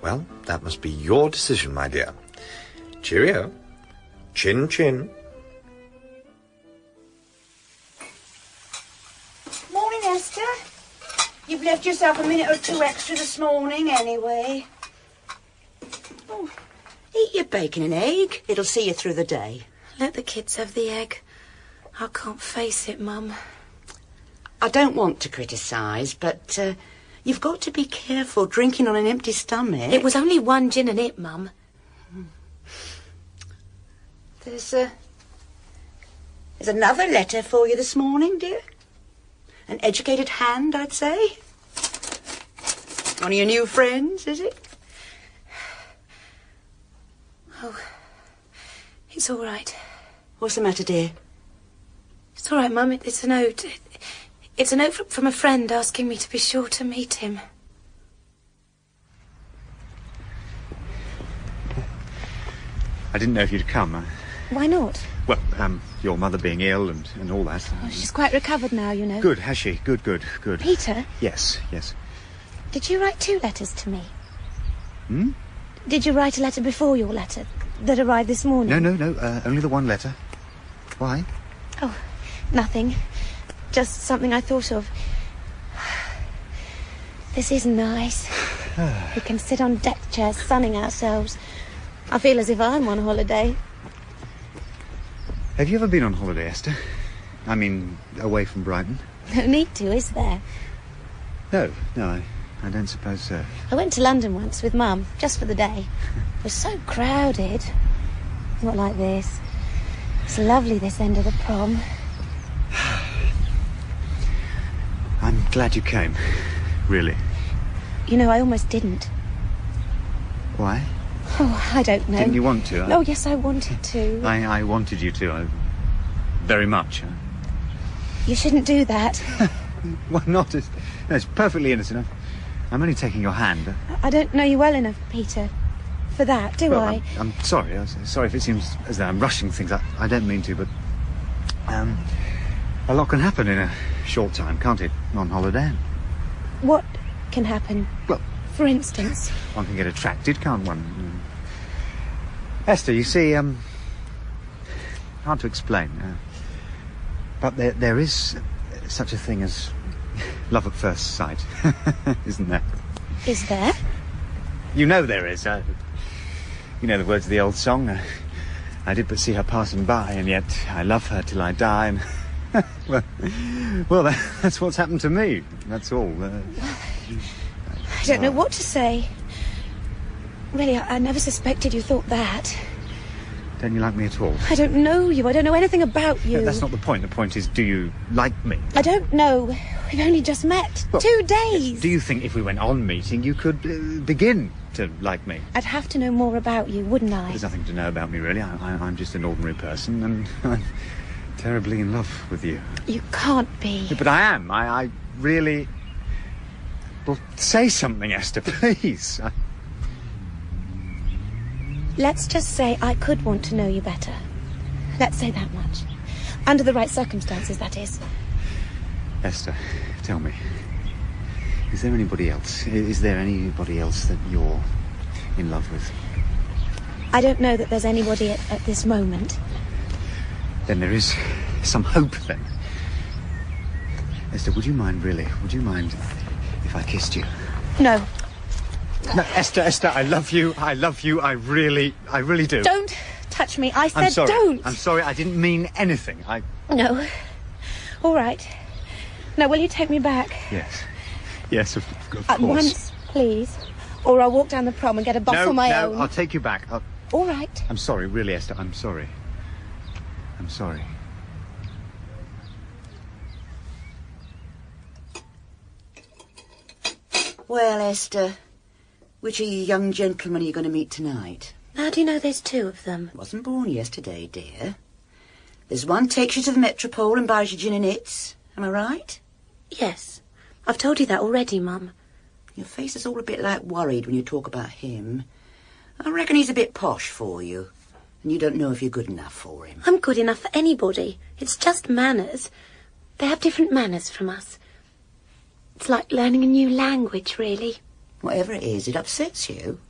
Well, that must be your decision, my dear. Cheerio. Chin chin. left yourself a minute or two extra this morning, anyway. Oh, eat your bacon and egg. It'll see you through the day. Let the kids have the egg. I can't face it, Mum. I don't want to criticise, but you've got to be careful drinking on an empty stomach. It was only one gin and it, Mum. There's another letter for you this morning, dear. An educated hand, I'd say. One of your new friends, is it? Oh, it's all right. What's the matter, dear? It's all right, Mum. It's a note. It's a note from a friend asking me to be sure to meet him. I didn't know if you'd come. Why not? Well, your mother being ill and all that. Oh, she's quite recovered now, you know. Good, has she? Good. Peter? Yes. Did you write 2 letters to me? Hmm? Did you write a letter before your letter that arrived this morning? No, only the one letter. Why? Oh, nothing. Just something I thought of. This is nice. We can sit on deck chairs sunning ourselves. I feel as if I'm on holiday. Have you ever been on holiday, Esther? I mean, away from Brighton? No need to, is there? No, I don't suppose so. I went to London once with Mum, just for the day. It was so crowded. Not like this. It's lovely, this end of the prom. I'm glad you came. Really. You know, I almost didn't. Why? Oh, I don't know. Didn't you want to? Oh, yes, I wanted to. I wanted you to. Very much. You shouldn't do that. Why not? It's perfectly innocent. I'm only taking your hand. I don't know you well enough, Peter, for that, do I? I'm sorry. I'm sorry if it seems as though I'm rushing things. I don't mean to, but a lot can happen in a short time, can't it? On holiday. What can happen? Well, for instance, one can get attracted, can't one? Esther, you see, hard to explain, but there is such a thing as love at first sight, isn't there? Is there? You know there is. You know the words of the old song. I did but see her passing by, and yet I love her till I die. And well, that's what's happened to me. That's all. I don't know what to say. Really, I never suspected you thought that. Don't you like me at all? I don't know you. I don't know anything about you. That's not the point. The point is, do you like me? I don't know. We've only just met. Well, 2 days. Do you think if we went on meeting, you could begin to like me? I'd have to know more about you, wouldn't I? There's nothing to know about me, really. I'm just an ordinary person, and I'm terribly in love with you. You can't be. But I am. I really... Well, say something, Esther, please. Let's just say I could want to know you better. Let's say that much. Under the right circumstances, that is. Esther, tell me. Is there anybody else? Is there anybody else that you're in love with? I don't know that there's anybody at this moment. Then there is some hope, then. Esther, would you mind, really? Would you mind if I kissed you? No. No, Esther, I love you. I really do. Don't touch me. I said I'm sorry. don't. I'm sorry. I didn't mean anything. No. All right. Now, will you take me back? Yes, of course. At once, please. Or I'll walk down the prom and get a bus on my own. No, I'll take you back. All right. I'm sorry, really, Esther. I'm sorry. Well, Esther, which of you young gentlemen are you going to meet tonight? How do you know there's 2 of them? Wasn't born yesterday, dear. There's one takes you to the Metropole and buys you gin and its. Am I right? Yes. I've told you that already, Mum. Your face is all a bit like worried when you talk about him. I reckon he's a bit posh for you, and you don't know if you're good enough for him. I'm good enough for anybody. It's just manners. They have different manners from us. It's like learning a new language, really. Whatever it is, it upsets you.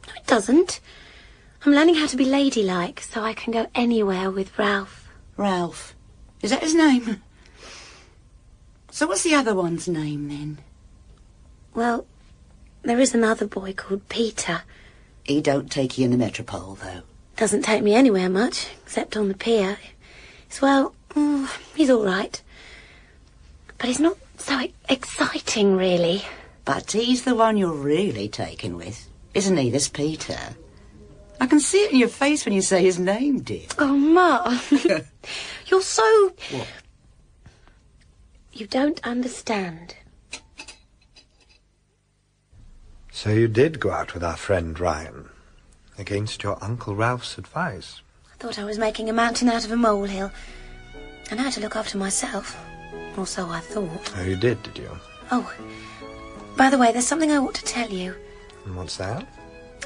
No, it doesn't. I'm learning how to be ladylike so I can go anywhere with Ralph. Ralph? Is that his name? So what's the other one's name, then? Well, there is another boy called Peter. He don't take you in the metropole, though. Doesn't take me anywhere much, except on the pier. He's all right. But he's not so exciting, really. But he's the one you're really taken with, isn't he, this Peter? I can see it in your face when you say his name, dear. Oh, Ma. You're so... What? You don't understand. So you did go out with our friend Ryan, against your Uncle Ralph's advice. I thought I was making a mountain out of a molehill. And I had to look after myself. Or so I thought. Oh, you did you? Oh, by the way, there's something I ought to tell you. And what's that?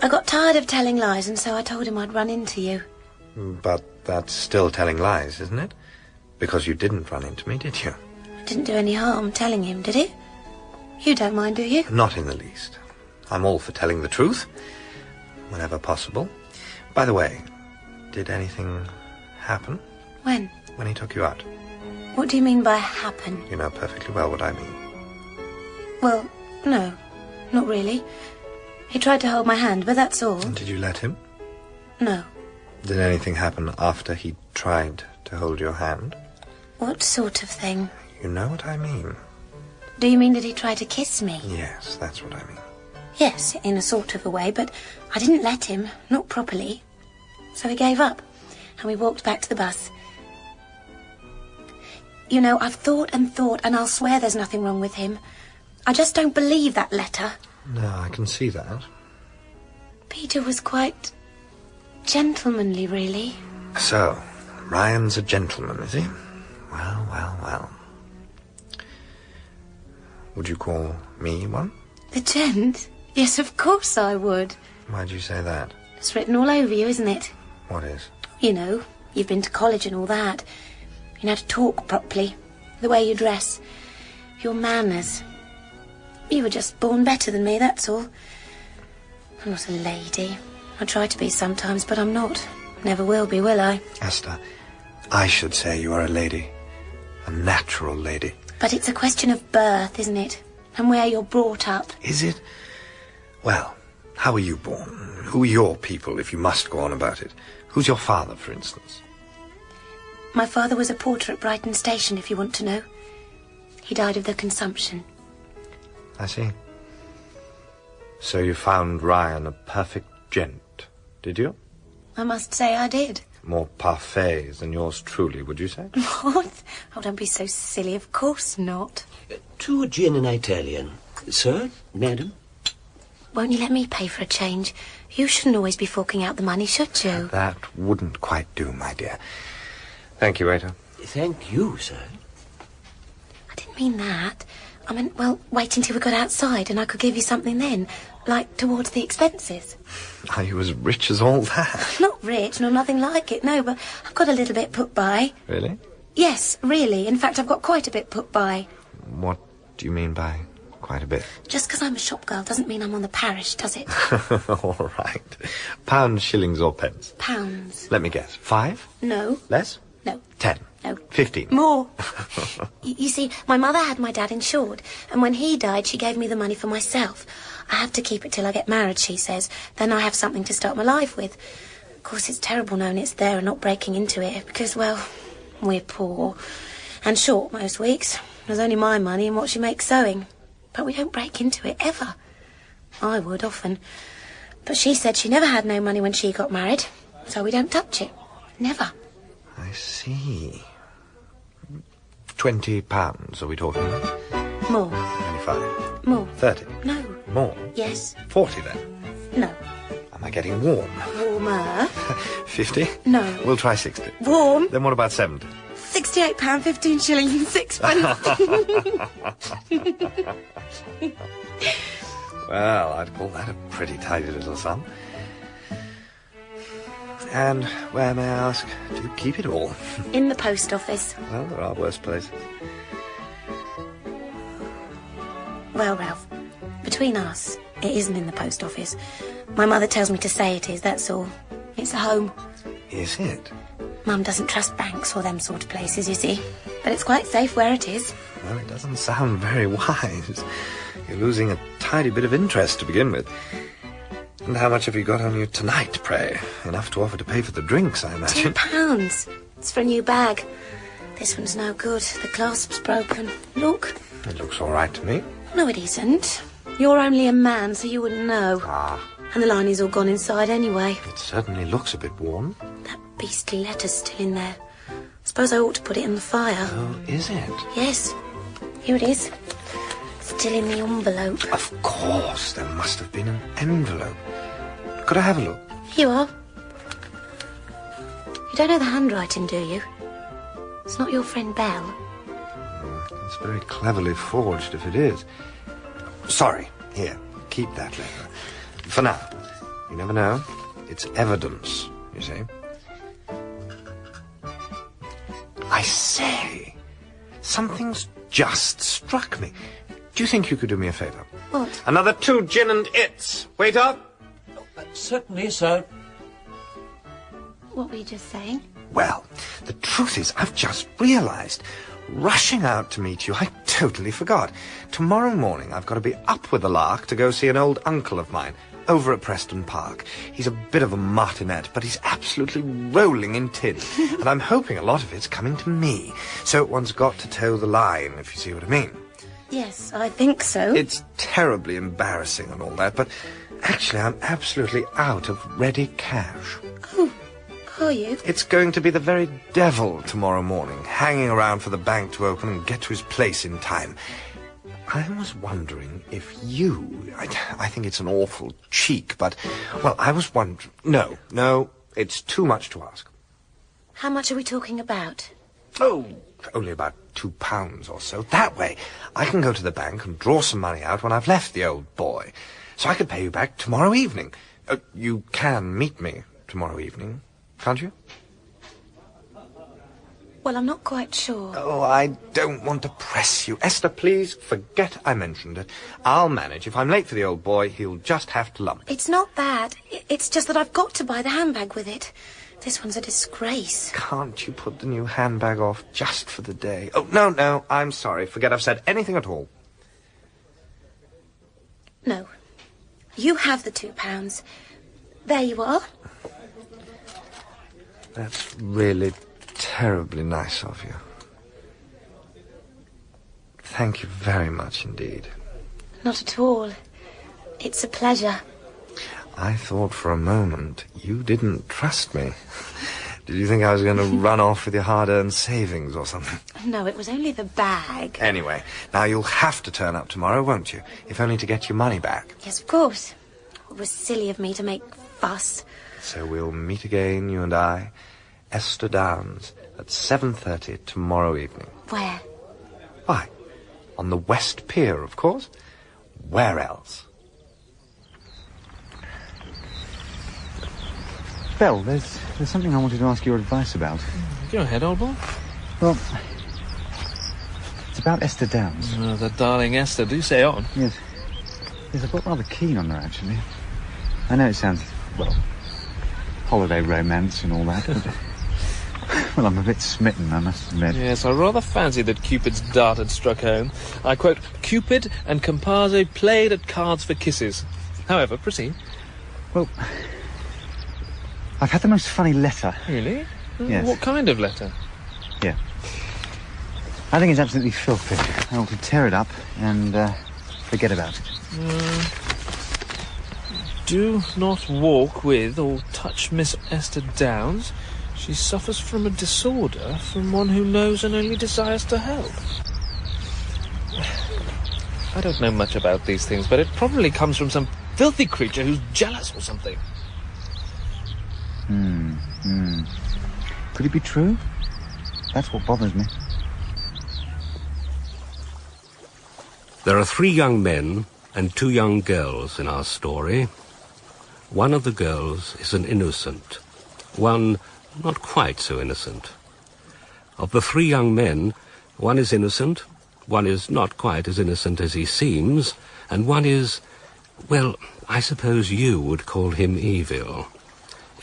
I got tired of telling lies, and so I told him I'd run into you. But that's still telling lies, isn't it? Because you didn't run into me, did you? Didn't do any harm telling him, did it? You don't mind, do you? Not in the least. I'm all for telling the truth, whenever possible. By the way, did anything happen? When? When he took you out. What do you mean by happen? You know perfectly well what I mean. Well, no, not really. He tried to hold my hand, but that's all. And did you let him? No. Did anything happen after he tried to hold your hand? What sort of thing? You know what I mean. Do you mean did he try to kiss me? Yes, that's what I mean. Yes, in a sort of a way, but I didn't let him, not properly. So he gave up, and we walked back to the bus. You know, I've thought, and I'll swear there's nothing wrong with him. I just don't believe that letter. No, I can see that. Peter was quite gentlemanly, really. So, Ryan's a gentleman, is he? Well, well, well. Would you call me one? The gent? Yes, of course I would. Why'd you say that? It's written all over you, isn't it? What is? You know, you've been to college and all that. You know how to talk properly. The way you dress. Your manners. You were just born better than me, that's all. I'm not a lady. I try to be sometimes, but I'm not. Never will be, will I? Esther, I should say you are a lady. A natural lady. But it's a question of birth, isn't it? And where you're brought up. Is it? Well, how were you born? Who are your people, if you must go on about it? Who's your father, for instance? My father was a porter at Brighton station, if you want to know. He died of the consumption. I see. So you found Ryan a perfect gent, did you? I must say I did. More parfaits than yours truly, would you say? What? Oh, don't be so silly. Of course not. 2 gin and Italian. Sir, madam? Won't you let me pay for a change? You shouldn't always be forking out the money, should you? That wouldn't quite do, my dear. Thank you, waiter. Thank you, sir. I didn't mean that. I meant, well, wait until we got outside and I could give you something then, like towards the expenses. Are you as rich as all that? Not rich, nor nothing like it, no, but I've got a little bit put by. Really? Yes, really. In fact, I've got quite a bit put by. What do you mean by quite a bit? Just because I'm a shop girl doesn't mean I'm on the parish, does it? All right. Pounds, shillings or pence? Pounds. Let me guess. 5? No. Less? No. 10? No. 15? More. You see, my mother had my dad insured, and when he died, she gave me the money for myself. I have to keep it till I get married, she says. Then I have something to start my life with. Of course, it's terrible knowing it's there and not breaking into it, because, well, we're poor and short most weeks. There's only my money and what she makes sewing. But we don't break into it, ever. I would, often. But she said she never had no money when she got married, so we don't touch it. Never. I see. £20 are we talking about? More. 25? More. 30? No. More? Yes. 40 then? No. Am I getting warm? Warmer. 50? No. We'll try 60. Warm. Then what about 70? £68, 15 shillings and sixpence. Well, I'd call that a pretty tidy little sum. And where, may I ask, do you keep it all? In the post office. Well, there are worse places. Well, Ralph, between us, it isn't in the post office. My mother tells me to say it is, that's all. It's a home. Is it? Mum doesn't trust banks or them sort of places, you see. But it's quite safe where it is. Well, it doesn't sound very wise. You're losing a tidy bit of interest to begin with. And how much have you got on you tonight, pray? Enough to offer to pay for the drinks, I imagine. £2. It's for a new bag. This one's no good. The clasp's broken. Look. It looks all right to me. No, it isn't. You're only a man, so you wouldn't know. Ah. And the lining's all gone inside anyway. It certainly looks a bit worn. That beastly letter's still in there. Suppose I ought to put it in the fire. Oh, is it? Yes. Here it is. Still in the envelope. Of course, there must have been an envelope. Could I have a look? Here you are. You don't know the handwriting, do you? It's not your friend Belle. It's very cleverly forged, if it is. Sorry. Here, keep that letter. For now. You never know. It's evidence, you see. I say, something's just struck me. Do you think you could do me a favour? What? Another 2 gin and its. Waiter? Certainly, sir. What were you just saying? Well, the truth is, I've just realised. Rushing out to meet you, I totally forgot. Tomorrow morning, I've got to be up with the lark to go see an old uncle of mine over at Preston Park. He's a bit of a martinet, but he's absolutely rolling in tin. And I'm hoping a lot of it's coming to me. So one's got to toe the line, if you see what I mean. Yes, I think so. It's terribly embarrassing and all that, but actually I'm absolutely out of ready cash. Oh, are you? It's going to be the very devil tomorrow morning, hanging around for the bank to open and get to his place in time. I was wondering if you... I think it's an awful cheek, but... Well, I was wondering... No, it's too much to ask. How much are we talking about? Oh, only about £2 or so. That way, I can go to the bank and draw some money out when I've left the old boy. So I could pay you back tomorrow evening. You can meet me tomorrow evening, can't you? Well, I'm not quite sure. Oh, I don't want to press you. Esther, please forget I mentioned it. I'll manage. If I'm late for the old boy, he'll just have to lump. It's not that. It's just that I've got to buy the handbag with it. This one's a disgrace. Can't you put the new handbag off just for the day? Oh, no, I'm sorry. Forget I've said anything at all. No. You have the £2. There you are. That's really terribly nice of you. Thank you very much indeed. Not at all. It's a pleasure. I thought for a moment you didn't trust me. Did you think I was going to run off with your hard-earned savings or something? No, it was only the bag. Anyway, now you'll have to turn up tomorrow, won't you? If only to get your money back. Yes, of course. It was silly of me to make fuss. So we'll meet again, you and I, Esther Downs, at 7:30 tomorrow evening. Where? Why? On the West Pier, of course. Where else? Belle, there's something I wanted to ask your advice about. Go ahead, old boy. Well, it's about Esther Downs. Oh, the darling Esther. Do say on. Yes, I've got rather keen on her, actually. I know it sounds, well, holiday romance and all that, but... Well, I'm a bit smitten, I must admit. Yes, I rather fancy that Cupid's dart had struck home. I quote, Cupid and Comparse played at cards for kisses. However, proceed. Well, I've had the most funny letter. Really? Yes. What kind of letter? Yeah. I think it's absolutely filthy. I ought to tear it up and forget about it. Do not walk with or touch Miss Esther Downs. She suffers from a disorder from one who knows and only desires to help. I don't know much about these things, but it probably comes from some filthy creature who's jealous or something. Could it be true? That's what bothers me. There are 3 young men and 2 young girls in our story. One of the girls is an innocent, one not quite so innocent. Of the 3 young men, one is innocent, one is not quite as innocent as he seems, and one is, well, I suppose you would call him evil.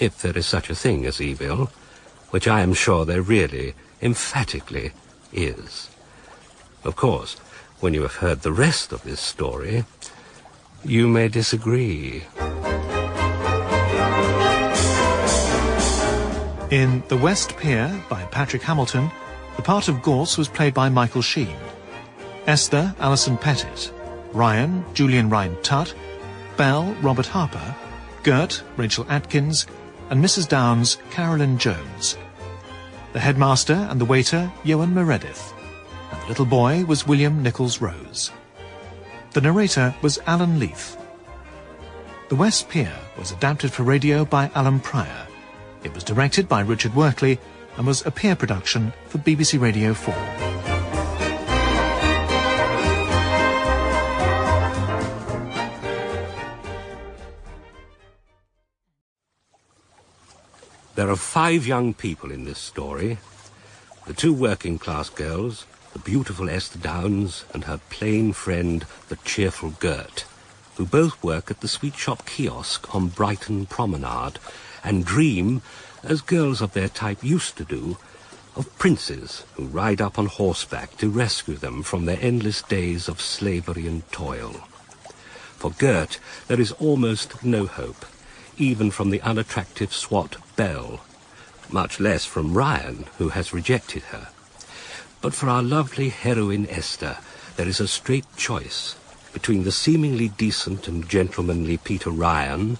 If there is such a thing as evil, which I am sure there really, emphatically, is. Of course, when you have heard the rest of this story, you may disagree. In The West Pier by Patrick Hamilton, the part of Gorse was played by Michael Sheen. Esther, Alison Pettitt. Ryan, Julian Rhind-Tutt. Belle, Robert Harper. Gert, Rachel Atkins. And Mrs. Downs, Carolyn Jones. The headmaster and the waiter, Johan Meredith. And the little boy was William Nichols Rose. The narrator was Allan Leith. The West Pier was adapted for radio by Allan Pryor. It was directed by Richard Wortley and was a peer production for BBC Radio 4. There are 5 young people in this story. The 2 working-class girls, the beautiful Esther Downs and her plain friend, the cheerful Gert, who both work at the sweet shop kiosk on Brighton Promenade and dream, as girls of their type used to do, of princes who ride up on horseback to rescue them from their endless days of slavery and toil. For Gert, there is almost no hope, even from the unattractive swot Belle, much less from Ryan, who has rejected her. But for our lovely heroine Esther, there is a straight choice between the seemingly decent and gentlemanly Peter Ryan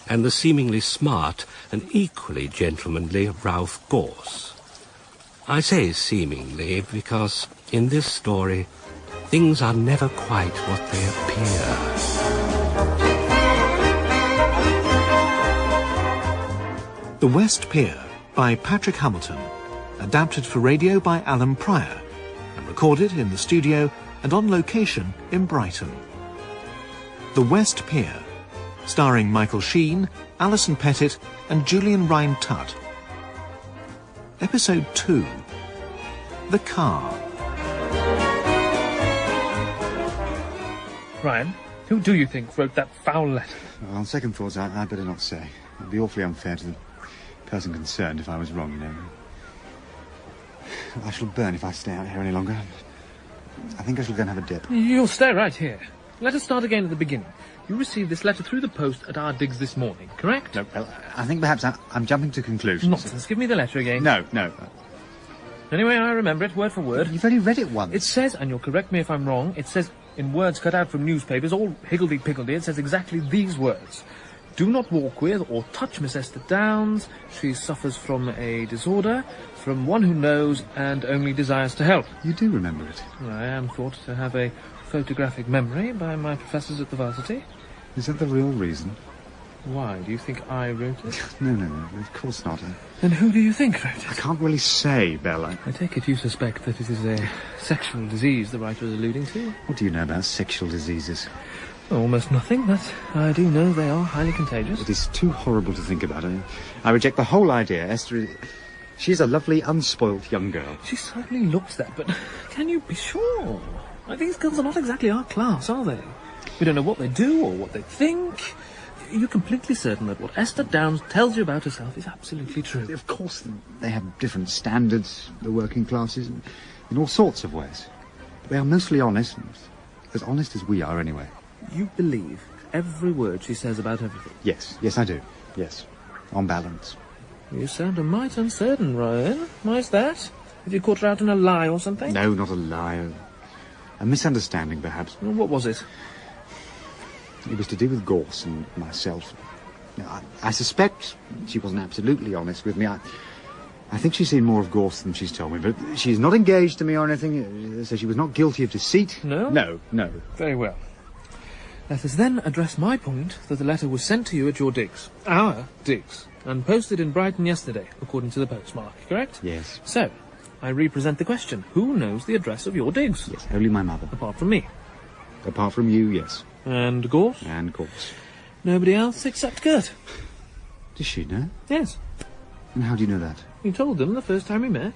and the seemingly smart and equally gentlemanly Ralph Gorse. I say seemingly because in this story things are never quite what they appear. The West Pier by Patrick Hamilton, adapted for radio by Allan Pryor and recorded in the studio and on location in Brighton. The West Pier, starring Michael Sheen, Alison Pettitt and Julian Rhind-Tutt. Episode 2. The Car. Ryan, who do you think wrote that foul letter? Well, on second thoughts, I'd better not say. It'd be awfully unfair to the person concerned if I was wrong, you know. I shall burn if I stay out here any longer. I think I shall go and have a dip. You'll stay right here. Let us start again at the beginning. You received this letter through the post at our digs this morning, correct? No, well, I think perhaps I'm jumping to conclusions. Nonsense. Give me the letter again. No. Anyway, I remember it, word for word. You've only read it once. It says, and you'll correct me if I'm wrong, it says, in words cut out from newspapers, all higgledy-piggledy, it says exactly these words. Do not walk with or touch Miss Esther Downs. She suffers from a disorder, from one who knows and only desires to help. You do remember it? I am thought to have a photographic memory by my professors at the varsity. Is that the real reason? Why? Do you think I wrote it? No, of course not. Then who do you think wrote it? I can't really say, Bella. I take it you suspect that it is a sexual disease the writer is alluding to. What do you know about sexual diseases? Almost nothing, but I do know they are highly contagious. It is too horrible to think about. I reject the whole idea. Esther, she's a lovely, unspoilt young girl. She certainly looks that, but can you be sure? These girls are not exactly our class, are they? We don't know what they do or what they think. You're completely certain that what Esther Downs tells you about herself is absolutely true. Of course, they have different standards, the working classes, in all sorts of ways. They are mostly honest as we are anyway. You believe every word she says about everything? Yes, I do. Yes, on balance. You sound a mite uncertain, Ryan. Why's that? Have you caught her out in a lie or something? No, not a lie. A misunderstanding, perhaps. Well, what was it? It was to do with Gorse and myself. I suspect she wasn't absolutely honest with me. I think she's seen more of Gorse than she's told me, but she's not engaged to me or anything, so she was not guilty of deceit. No? No. Very well. Let us then address my point that the letter was sent to you at your digs. Our digs. And posted in Brighton yesterday, according to the postmark, correct? Yes. So, I represent the question. Who knows the address of your digs? Yes, only my mother. Apart from me? Apart from you, yes. And Gorse? And Gorse. Nobody else except Gert? Does she know? Yes. And how do you know that? We told them the first time we met.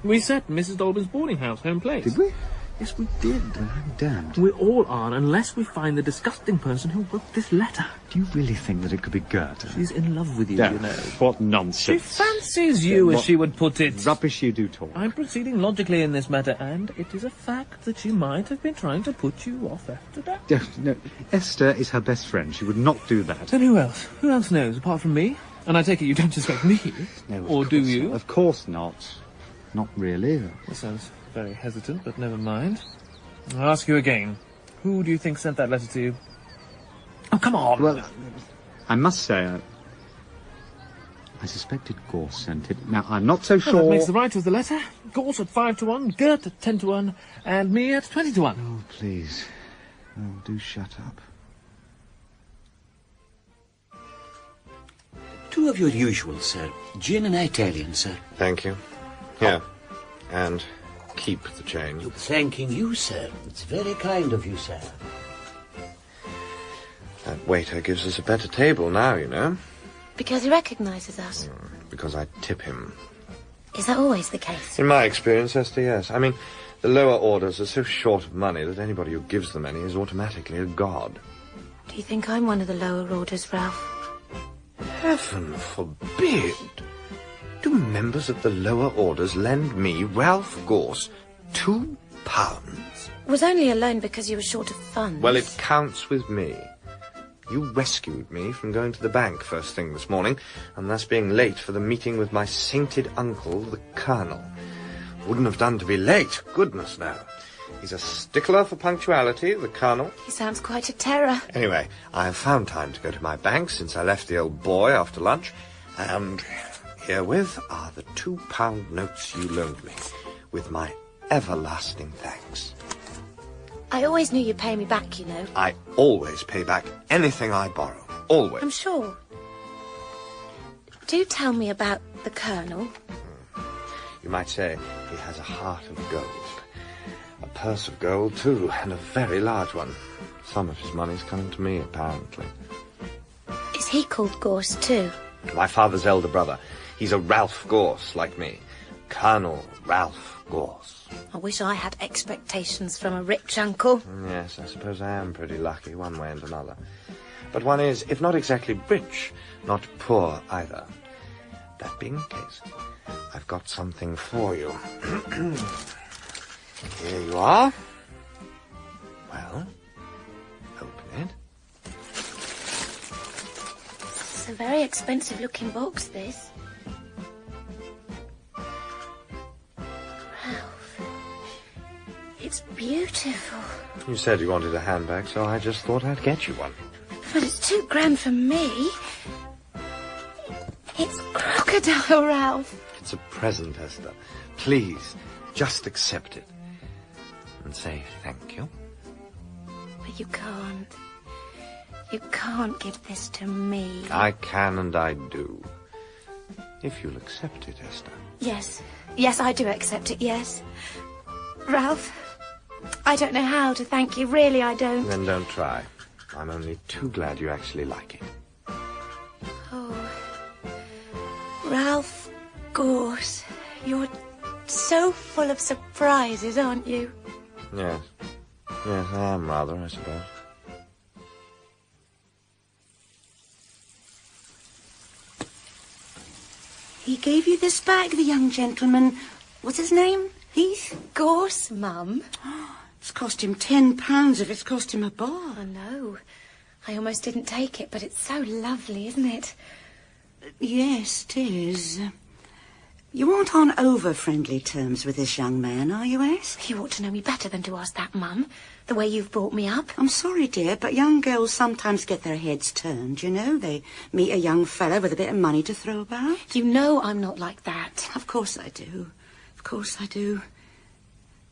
We set Mrs. Dolben's boarding house, home place. Did we? Yes, we did. I'm damned. We all are, unless we find the disgusting person who wrote this letter. Do you really think that it could be Gerda? She's in love with you, No, you know. what nonsense. She fancies you, as she would put it. Rubbish you do talk. I'm proceeding logically in this matter, and it is a fact that she might have been trying to put you off after that. No, Esther is her best friend. She would not do that. Then who else? Who else knows, apart from me? And I take it you don't suspect me. No, or do you? Of course not. Not really. That sounds very hesitant, but never mind. I'll ask you again. Who do you think sent that letter to you? Oh, come on! Well, I must say, I suspected Gorse sent it. Now, I'm not so sure... That makes the writer of the letter. Gorse at 5 to 1, Gert at 10 to 1, and me at 20 to 1. Oh, please. Oh, do shut up. 2 of your usual, sir. Gin and Italian, sir. Thank you. Here. And keep the change. Thanking you, sir. It's very kind of you, sir. That waiter gives us a better table now, you know. Because he recognises us. Because I tip him. Is that always the case? In my experience, Esther, yes. I mean, the lower orders are so short of money that anybody who gives them any is automatically a god. Do you think I'm one of the lower orders, Ralph? Heaven forbid! Do members of the lower orders lend me, Ralph Gorse, £2? It was only a loan because you were short of funds. Well, it counts with me. You rescued me from going to the bank first thing this morning, and thus being late for the meeting with my sainted uncle, the Colonel. Wouldn't have done to be late, goodness no. He's a stickler for punctuality, the Colonel. He sounds quite a terror. Anyway, I have found time to go to my bank since I left the old boy after lunch, and herewith are the £2 notes you loaned me, with my everlasting thanks. I always knew you'd pay me back, you know. I always pay back anything I borrow. Always. I'm sure. Do tell me about the Colonel. You might say he has a heart of gold. A purse of gold, too, and a very large one. Some of his money's coming to me, apparently. Is he called Gorse, too? My father's elder brother. He's a Ralph Gorse, like me. Colonel Ralph Gorse. I wish I had expectations from a rich uncle. Yes, I suppose I am pretty lucky, one way and another. But one is, if not exactly rich, not poor either. That being the case, I've got something for you. Here you are. Well, open it. It's a very expensive-looking box, this. Ralph, it's beautiful. You said you wanted a handbag, so I just thought I'd get you one. But it's £2 grand for me. It's crocodile, Ralph. It's a present, Esther. Please, just accept it. And say thank you. But you can't. You can't give this to me. I can and I do. If you'll accept it, Esther. Yes. Yes, I do accept it, yes. Ralph, I don't know how to thank you. Really, I don't. Then don't try. I'm only too glad you actually like it. Oh. Ralph Gorse, you're so full of surprises, aren't you? Yes. Yes, I am rather, I suppose. He gave you this bag, the young gentleman. What's his name? Leith? Gorse, Mum. It's cost him £10 if it's cost him a bar. I know. I almost didn't take it, but it's so lovely, isn't it? Yes, it is. You aren't on over-friendly terms with this young man, are you, Es? You ought to know me better than to ask that, Mum. The way you've brought me up. I'm sorry, dear, but young girls sometimes get their heads turned, you know. They meet a young fellow with a bit of money to throw about. You know I'm not like that. Of course I do. Of course I do.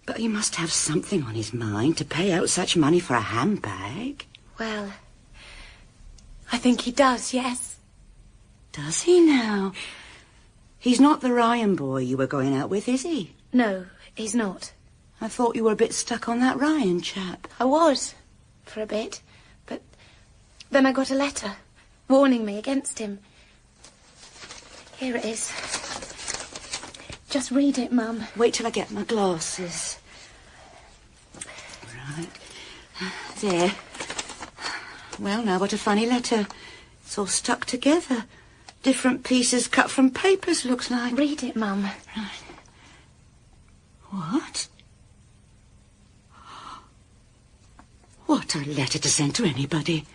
But he must have something on his mind to pay out such money for a handbag. Well, I think he does, yes. Does he now? He's not the Ryan boy you were going out with, is he? No, he's not. I thought you were a bit stuck on that Ryan chap. I was, for a bit. But then I got a letter warning me against him. Here it is. Just read it, Mum. Wait till I get my glasses. There. Well, now, what a funny letter. It's all stuck together. Different pieces cut from papers, looks like. Read it, Mum. Right. What? What a letter to send to anybody.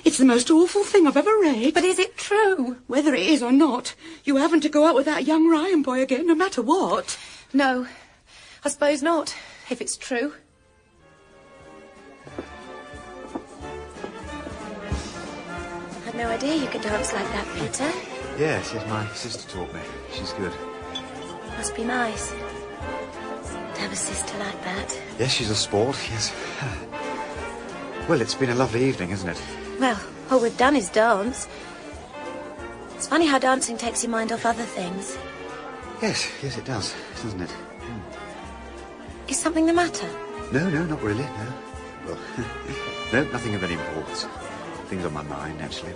It's the most awful thing I've ever read. But is it true? Whether it is or not, you haven't to go out with that young Ryan boy again, no matter what. No, I suppose not, if it's true. I had no idea you could dance like that, Peter. Yes, my sister taught me. She's good. Must be nice to have a sister like that. Yes, she's a sport, yes. Well, it's been a lovely evening, isn't it? Well, all we've done is dance. It's funny how dancing takes your mind off other things. Yes, it does, doesn't it? Is something the matter? No, not really, no. Well, no, nothing of any importance. Things on my mind, actually,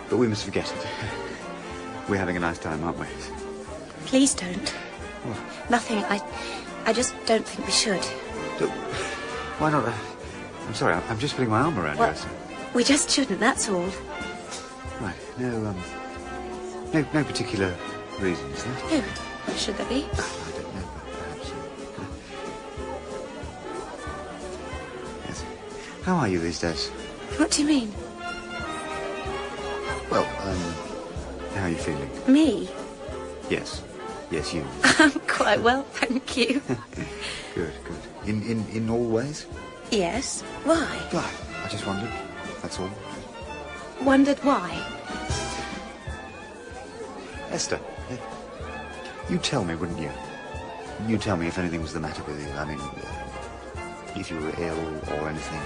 but we must forget it. We're having a nice time, aren't we? Please don't. What? Nothing. I just don't think we should. Why not? I'm sorry, I'm just putting my arm around you. We just shouldn't, that's all. Right, no particular reason, is there? No. Should there be? I don't know, but perhaps. Yes. How are you these days? What do you mean? Well, how are you feeling? Me? Yes, you. I'm quite well, thank you. Good. In all ways? Yes. Why? Why? I just wondered. That's all. Wondered why? Esther, you tell me, wouldn't you? You tell me if anything was the matter with you. I mean, if you were ill or anything.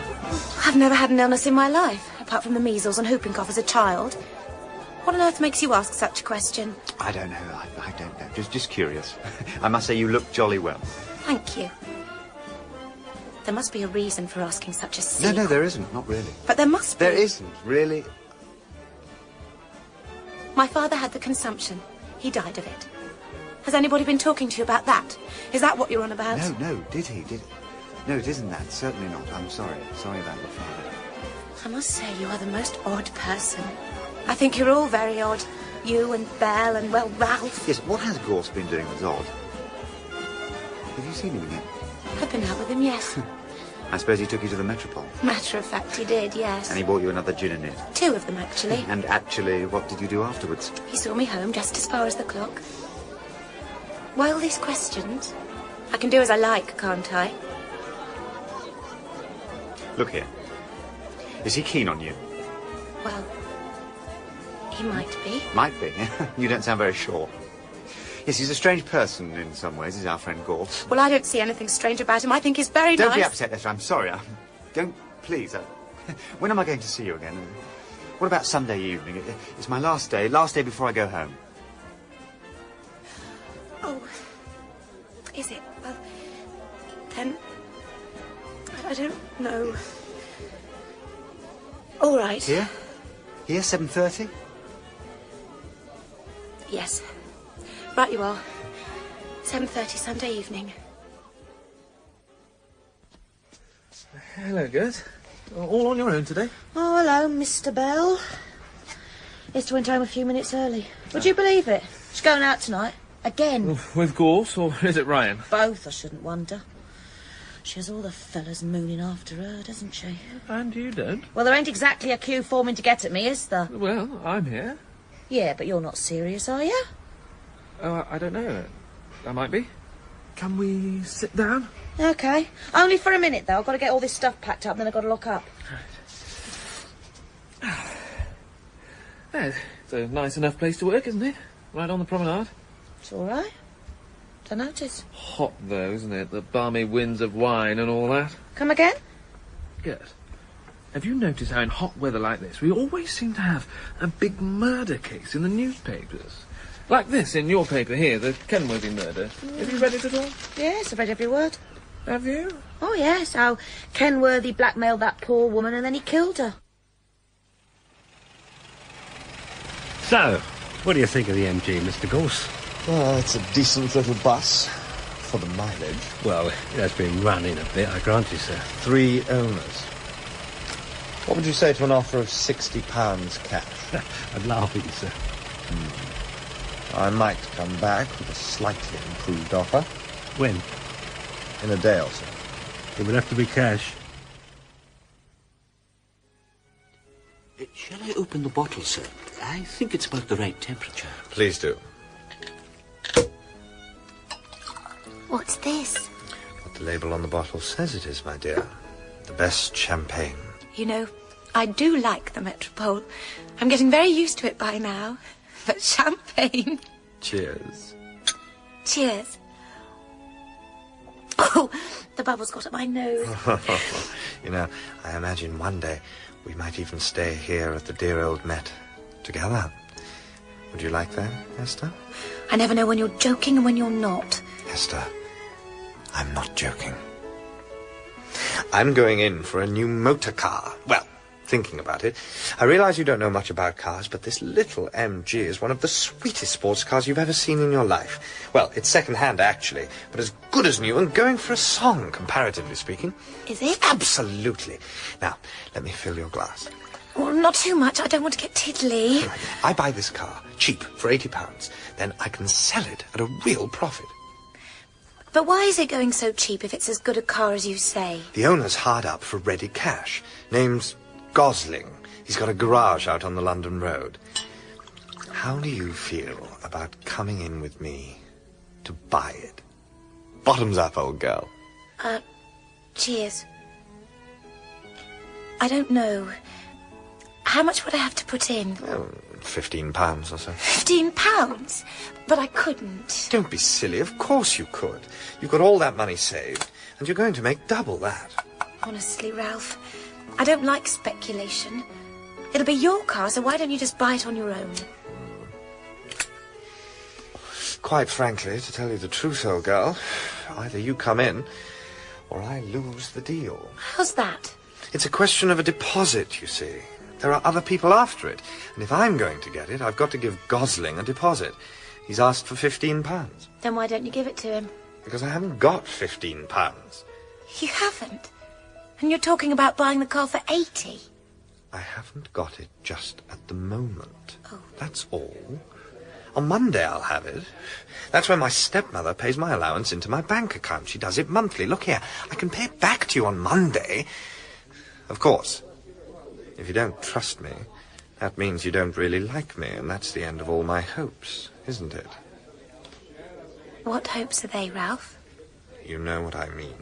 I've never had an illness in my life, apart from the measles and whooping cough as a child. What on earth makes you ask such a question? I don't know. I don't know. Just curious. I must say you look jolly well. Thank you. There must be a reason for asking such a silly... No, there isn't. Not really. But there must be. There isn't, really. My father had the consumption. He died of it. Has anybody been talking to you about that? Is that what you're on about? No. Did he? No, it isn't that. Certainly not. I'm sorry. Sorry about your father. I must say you are the most odd person. I think you're all very odd. You and Belle and, well, Ralph. Yes, what has Gorse been doing that's odd? Have you seen him again? I've been out with him, yes. I suppose he took you to the Metropole. Matter of fact, he did, yes. And he bought you another gin and it. 2 of them, actually. And actually, what did you do afterwards? He saw me home just as far as the clock. Why all these questions? I can do as I like, can't I? Look here. Is he keen on you? Well, he might be. Might be? You don't sound very sure. Yes, he's a strange person in some ways, is our friend Gorse. Well, I don't see anything strange about him. I think he's very nice. Don't be upset, Esther. I'm sorry. Don't, please. When am I going to see you again? What about Sunday evening? It's my last day before I go home. Oh, is it? Well, then, I don't know. All right. Here? Here, 7:30? Yes. Right you are. 7:30 Sunday evening. Hello, Gert. All on your own today? Oh, hello, Mr. Bell. Esther went home a few minutes early. Would you believe it? She's going out tonight. Again. With Gorse, or is it Ryan? Both, I shouldn't wonder. She has all the fellas mooning after her, doesn't she? And you don't? Well, there ain't exactly a queue forming to get at me, is there? Well, I'm here. Yeah, but you're not serious, are you? Oh, I don't know. I might be. Can we sit down? OK. Only for a minute, though. I've got to get all this stuff packed up, and then I've got to lock up. Right. It's a nice enough place to work, isn't it? Right on the promenade. It's all right. Don't notice. Hot, though, isn't it? The balmy winds of wine and all that. Come again? Yes. Have you noticed how in hot weather like this we always seem to have a big murder case in the newspapers? Like this in your paper here, the Kenworthy murder. Have you read it at all? Yes, I've read every word. Have you? Oh, yes, how Kenworthy blackmailed that poor woman and then he killed her. So, what do you think of the MG, Mr. Gorse? It's a decent little bus. for the mileage. Well, it has been running a bit, I grant you, sir. 3 owners. What would you say to an offer of £60 cash? I'd laugh at you, sir. I might come back with a slightly improved offer. When? In a day or so. It would have to be cash. Shall I open the bottle, sir? I think it's about the right temperature. Please do. What's this? What the label on the bottle says it is, my dear. The best champagne. You know, I do like the Metropole. I'm getting very used to it by now. But champagne... Cheers. Cheers. Oh, the bubbles got at my nose. You know, I imagine one day we might even stay here at the dear old Met together. Would you like that, Esther? I never know when you're joking and when you're not. Esther, I'm not joking. I'm going in for a new motor car. Well, thinking about it, I realise you don't know much about cars, but this little MG is one of the sweetest sports cars you've ever seen in your life. Well, it's second-hand, actually, but as good as new and going for a song, comparatively speaking. Is it? Absolutely. Now, let me fill your glass. Well, not too much. I don't want to get tiddly. I buy this car, cheap, for £80. Then I can sell it at a real profit. But why is it going so cheap if it's as good a car as you say? The owner's hard up for ready cash. Name's Gosling. He's got a garage out on the London road. How do you feel about coming in with me to buy it? Bottoms up, old girl. Cheers. I don't know. How much would I have to put in? Oh, £15 or so. £15? But I couldn't. Don't be silly. Of course you could. You've got all that money saved, and you're going to make double that. Honestly, Ralph, I don't like speculation. It'll be your car, so why don't you just buy it on your own? Quite frankly, to tell you the truth, old girl, either you come in, or I lose the deal. How's that? It's a question of a deposit, you see. There are other people after it, and if I'm going to get it, I've got to give Gosling a deposit. He's asked for £15. Then why don't you give it to him? Because I haven't got £15. You haven't? And you're talking about buying the car for 80? I haven't got it just at the moment. Oh. That's all. On Monday I'll have it. That's when my stepmother pays my allowance into my bank account. She does it monthly. Look here, I can pay it back to you on Monday. Of course, if you don't trust me, that means you don't really like me, and that's the end of all my hopes, isn't it? What hopes are they, Ralph? You know what I mean.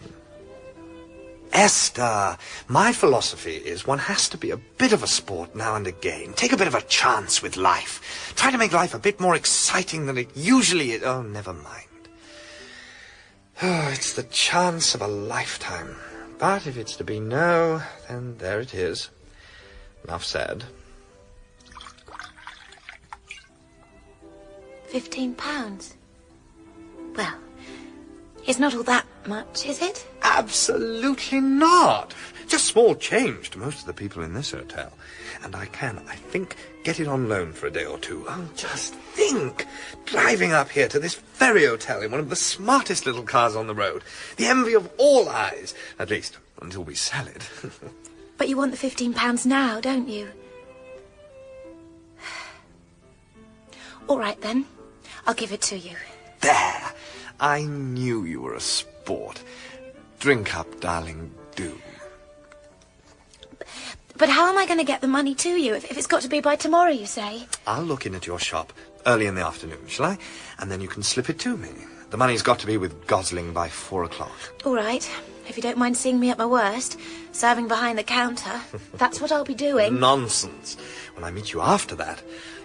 Esther, my philosophy is one has to be a bit of a sport now and again. Take a bit of a chance with life. Try to make life a bit more exciting than it usually is. Oh, never mind. Oh, it's the chance of a lifetime. But if it's to be no, then there it is. Enough said. £15? Well, it's not all that much, is it? Absolutely not. Just small change to most of the people in this hotel. And I can, I think, get it on loan for a day or two. Oh, just think. Driving up here to this very hotel in one of the smartest little cars on the road. The envy of all eyes. At least, until we sell it. But you want the £15 now, don't you? All right, then. I'll give it to you. There. I knew you were a sport. Drink up, darling, do. But how am I going to get the money to you if it's got to be by tomorrow, you say? I'll look in at your shop early in the afternoon, shall I? And then you can slip it to me. The money's got to be with Gosling by 4 o'clock. All right. If you don't mind seeing me at my worst, serving behind the counter, that's what I'll be doing. Nonsense. When I meet you after that,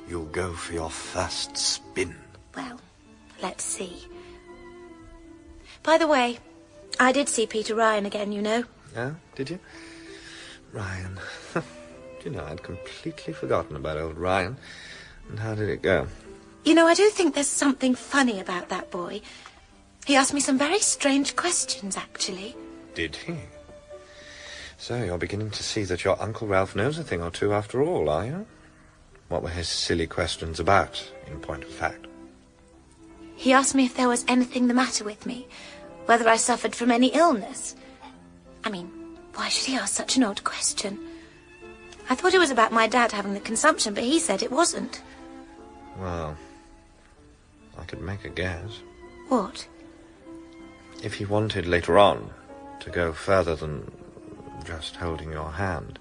you'll go for your first spin. Well, let's see. By the way, I did see Peter Ryan again, you know. Oh, did you? Ryan. Do you know, I'd completely forgotten about old Ryan. And how did it go? You know, I do think there's something funny about that boy. He asked me some very strange questions, actually. Did he? So you're beginning to see that your Uncle Ralph knows a thing or two after all, are you? What were his silly questions about, in point of fact? He asked me if there was anything the matter with me, whether I suffered from any illness. I mean, why should he ask such an odd question? I thought it was about my dad having the consumption, but he said it wasn't. Well, I could make a guess. What? If he wanted later on to go further than just holding your hand,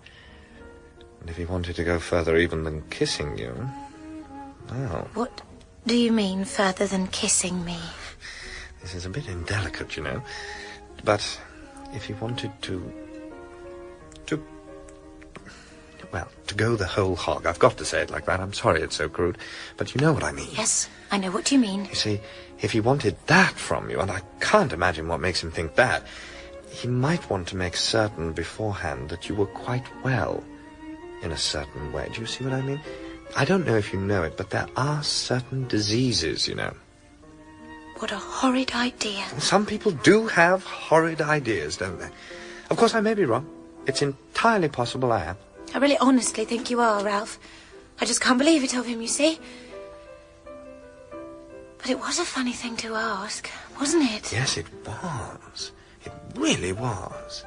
and if he wanted to go further even than kissing you, well... What do you mean, further than kissing me? This is a bit indelicate, you know. But if he wanted to go the whole hog, I've got to say it like that, I'm sorry it's so crude, but you know what I mean. Yes, I know what you mean. You see, if he wanted that from you, and I can't imagine what makes him think that, he might want to make certain beforehand that you were quite well in a certain way. Do you see what I mean? I don't know if you know it, but there are certain diseases, you know. What a horrid idea. Some people do have horrid ideas, don't they? Of course, I may be wrong. It's entirely possible I am. I really honestly think you are, Ralph. I just can't believe it of him, you see. But it was a funny thing to ask, wasn't it? Yes, it was. It really was.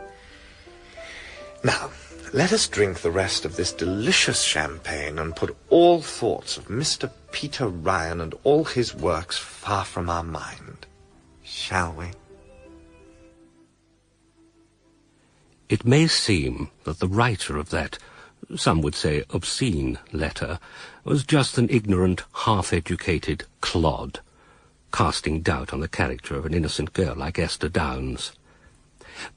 Now, let us drink the rest of this delicious champagne and put all thoughts of Mr. Peter Ryan and all his works far from our mind. Shall we? It may seem that the writer of that, some would say obscene letter, was just an ignorant, half-educated clod, casting doubt on the character of an innocent girl like Esther Downes.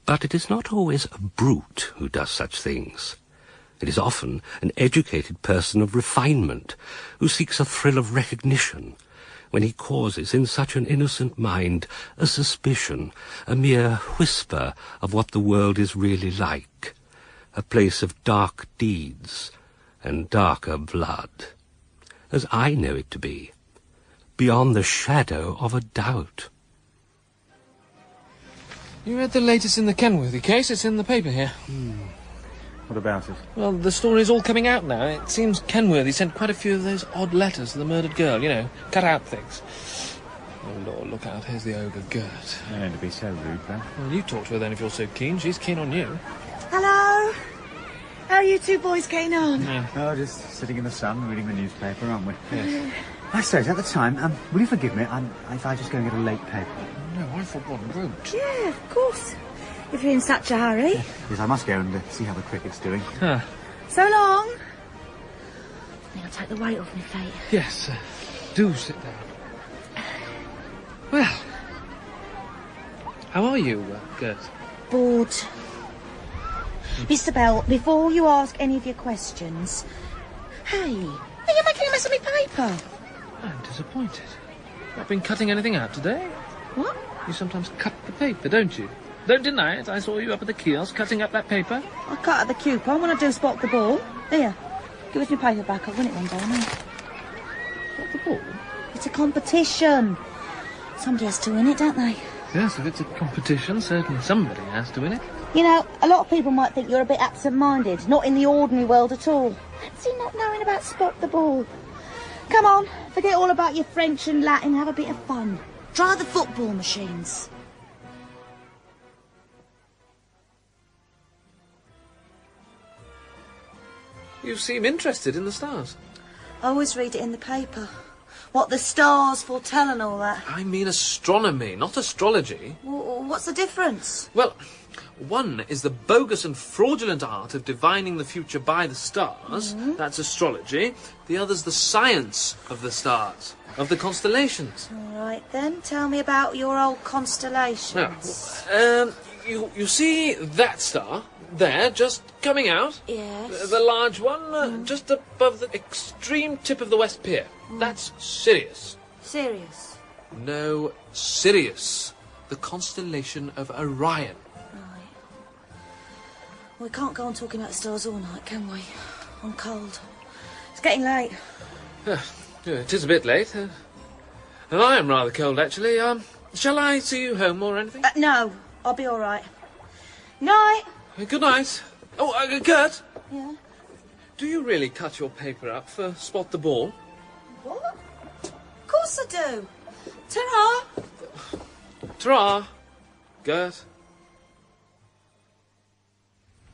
But it is not always a brute who does such things. It is often an educated person of refinement who seeks a thrill of recognition when he causes in such an innocent mind a suspicion, a mere whisper of what the world is really like, a place of dark deeds and darker blood, as I know it to be, beyond the shadow of a doubt. You read the latest in the Kenworthy case? It's in the paper here. What about it? Well, the story's all coming out now. It seems Kenworthy sent quite a few of those odd letters to the murdered girl, you know, cut out things. Oh, Lord, look out. Here's the ogre Gert. No need to be so rude, though. Well, you talk to her then if you're so keen. She's keen on you. Hello. How are you two boys getting on? Yeah. Oh, just sitting in the sun, reading the newspaper, aren't we? Yes. I say, at the time, will you forgive me if I just go and get a late paper? No, I thought one rude. Yeah, of course. If you're in such a hurry. Yes, I must go and see how the cricket's doing. Huh. So long. Now take the weight off me, Kate. Yes, do sit down. Well, how are you, Gert? Bored. Mr. Bell, before you ask any of your questions... Hey, are you making a mess of my paper? I'm disappointed. Not been cutting anything out today? What? You sometimes cut the paper, don't you? Don't deny it. I saw you up at the kiosk cutting up that paper. I cut at the coupon when I do spot the ball. Here, give us my paper back. I'll win it one day, now. Spot the ball? It's a competition. Somebody has to win it, don't they? Yes, if it's a competition, certainly somebody has to win it. You know, a lot of people might think you're a bit absent-minded, not in the ordinary world at all. Fancy not knowing about spot the ball. Come on, forget all about your French and Latin, have a bit of fun. Try the football machines. You seem interested in the stars. I always read it in the paper. What the stars foretell and all that. I mean astronomy, not astrology. What's the difference? Well, one is the bogus and fraudulent art of divining the future by the stars. Mm-hmm. That's astrology. The other's the science of the stars, of the constellations. All right, then. Tell me about your old constellations. Now, you see that star there, just coming out? Yes. The large one, just above the extreme tip of the West Pier. That's Sirius. Sirius? No, Sirius. The constellation of Orion. Right. We can't go on talking about the stars all night, can we? I'm cold. It's getting late. It is a bit late. And I am rather cold, actually. Shall I see you home or anything? No, I'll be all right. Night. Good night. Oh, Gert. Yeah? Do you really cut your paper up for Spot the Ball? What? Of course I do. Ta-ra! Ta-ra! Gert.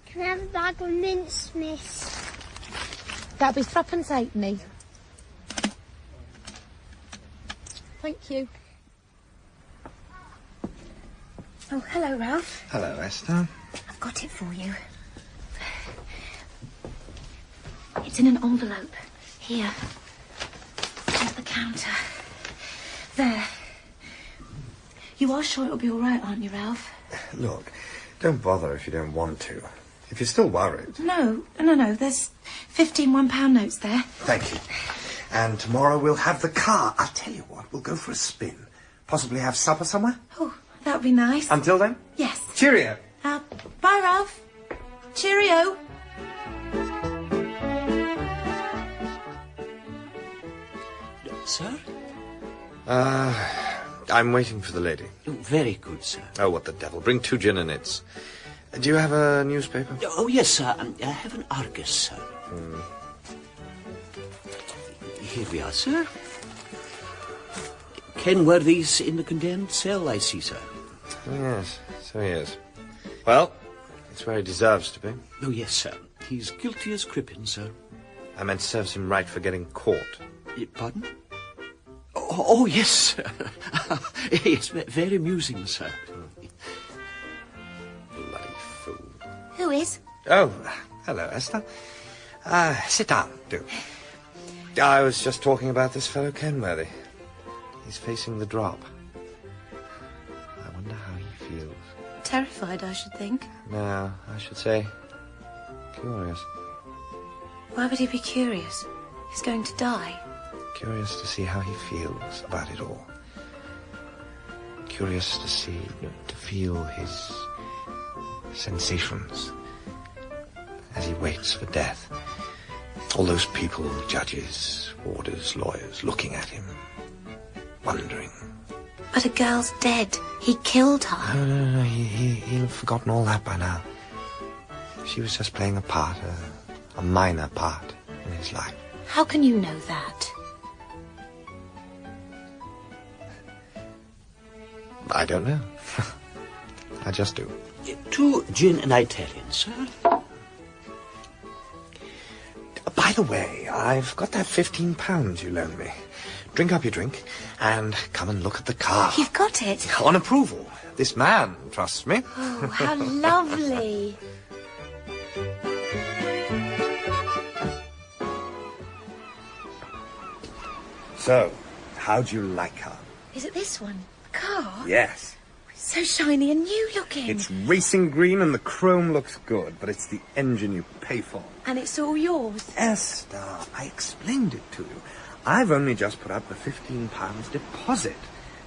Can I have a bag of mince, miss? That'll be threepence halfpenny. Thank you. Oh, hello, Ralph. Hello, Esther. I've got it for you. It's in an envelope. Here. On the counter. There. You are sure it'll be all right, aren't you, Ralph? Look, don't bother if you don't want to. If you're still worried... No. There's 15 £1 notes there. Thank you. And tomorrow we'll have the car. I'll tell you what, we'll go for a spin. Possibly have supper somewhere? Oh, that would be nice. Until then? Yes. Cheerio. Bye, Ralph. Cheerio. Sir? I'm waiting for the lady. Oh, very good, sir. Oh, what the devil. Bring 2 gin and nits. Do you have a newspaper? Oh, yes, sir. I have an Argus, sir. Here we are, sir. Kenworthy's in the condemned cell, I see, sir. Oh, yes, so he is. Well, it's where he deserves to be. Oh, yes, sir. He's guilty as Crippen, sir. I meant serves him right for getting caught. Pardon? Oh, yes, sir. Yes, very amusing, sir. Bloody fool. Who is? Oh, hello, Esther. Sit down, do. I was just talking about this fellow Kenworthy. He's facing the drop. I wonder how he feels. Terrified, I should think. No, I should say curious. Why would he be curious? He's going to die. Curious to see how he feels about it all. Curious to feel his sensations as he waits for death. All those people, judges, warders, lawyers, looking at him, wondering. But a girl's dead. He killed her. No, he'll have forgotten all that by now. She was just playing a part, a minor part in his life. How can you know that? I don't know. I just do. 2 gin and Italian, sir. By the way, I've got that £15 you loaned me. Drink up your drink and come and look at the car. You've got it? On approval. This man trusts me. Oh, how lovely. So, how do you like her? Is it this one? The car? Yes. So shiny and new looking. It's racing green and the chrome looks good, but it's the engine you pay for. And it's all yours? Esther, I explained it to you. I've only just put up the £15 deposit.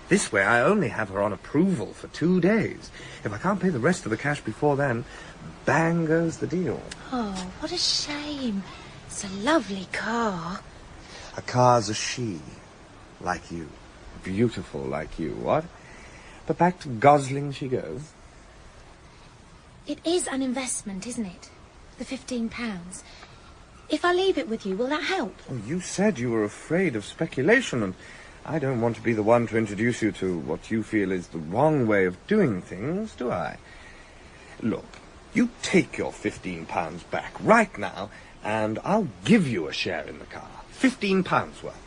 This way I only have her on approval for 2 days. If I can't pay the rest of the cash before then, bang goes the deal. Oh, what a shame. It's a lovely car. A car's a she, like you. Beautiful like you, what? But back to Gosling she goes. It is an investment, isn't it? The £15. If I leave it with you, will that help? Oh, you said you were afraid of speculation, and I don't want to be the one to introduce you to what you feel is the wrong way of doing things, do I? Look, you take your £15 back right now, and I'll give you a share in the car. £15 worth.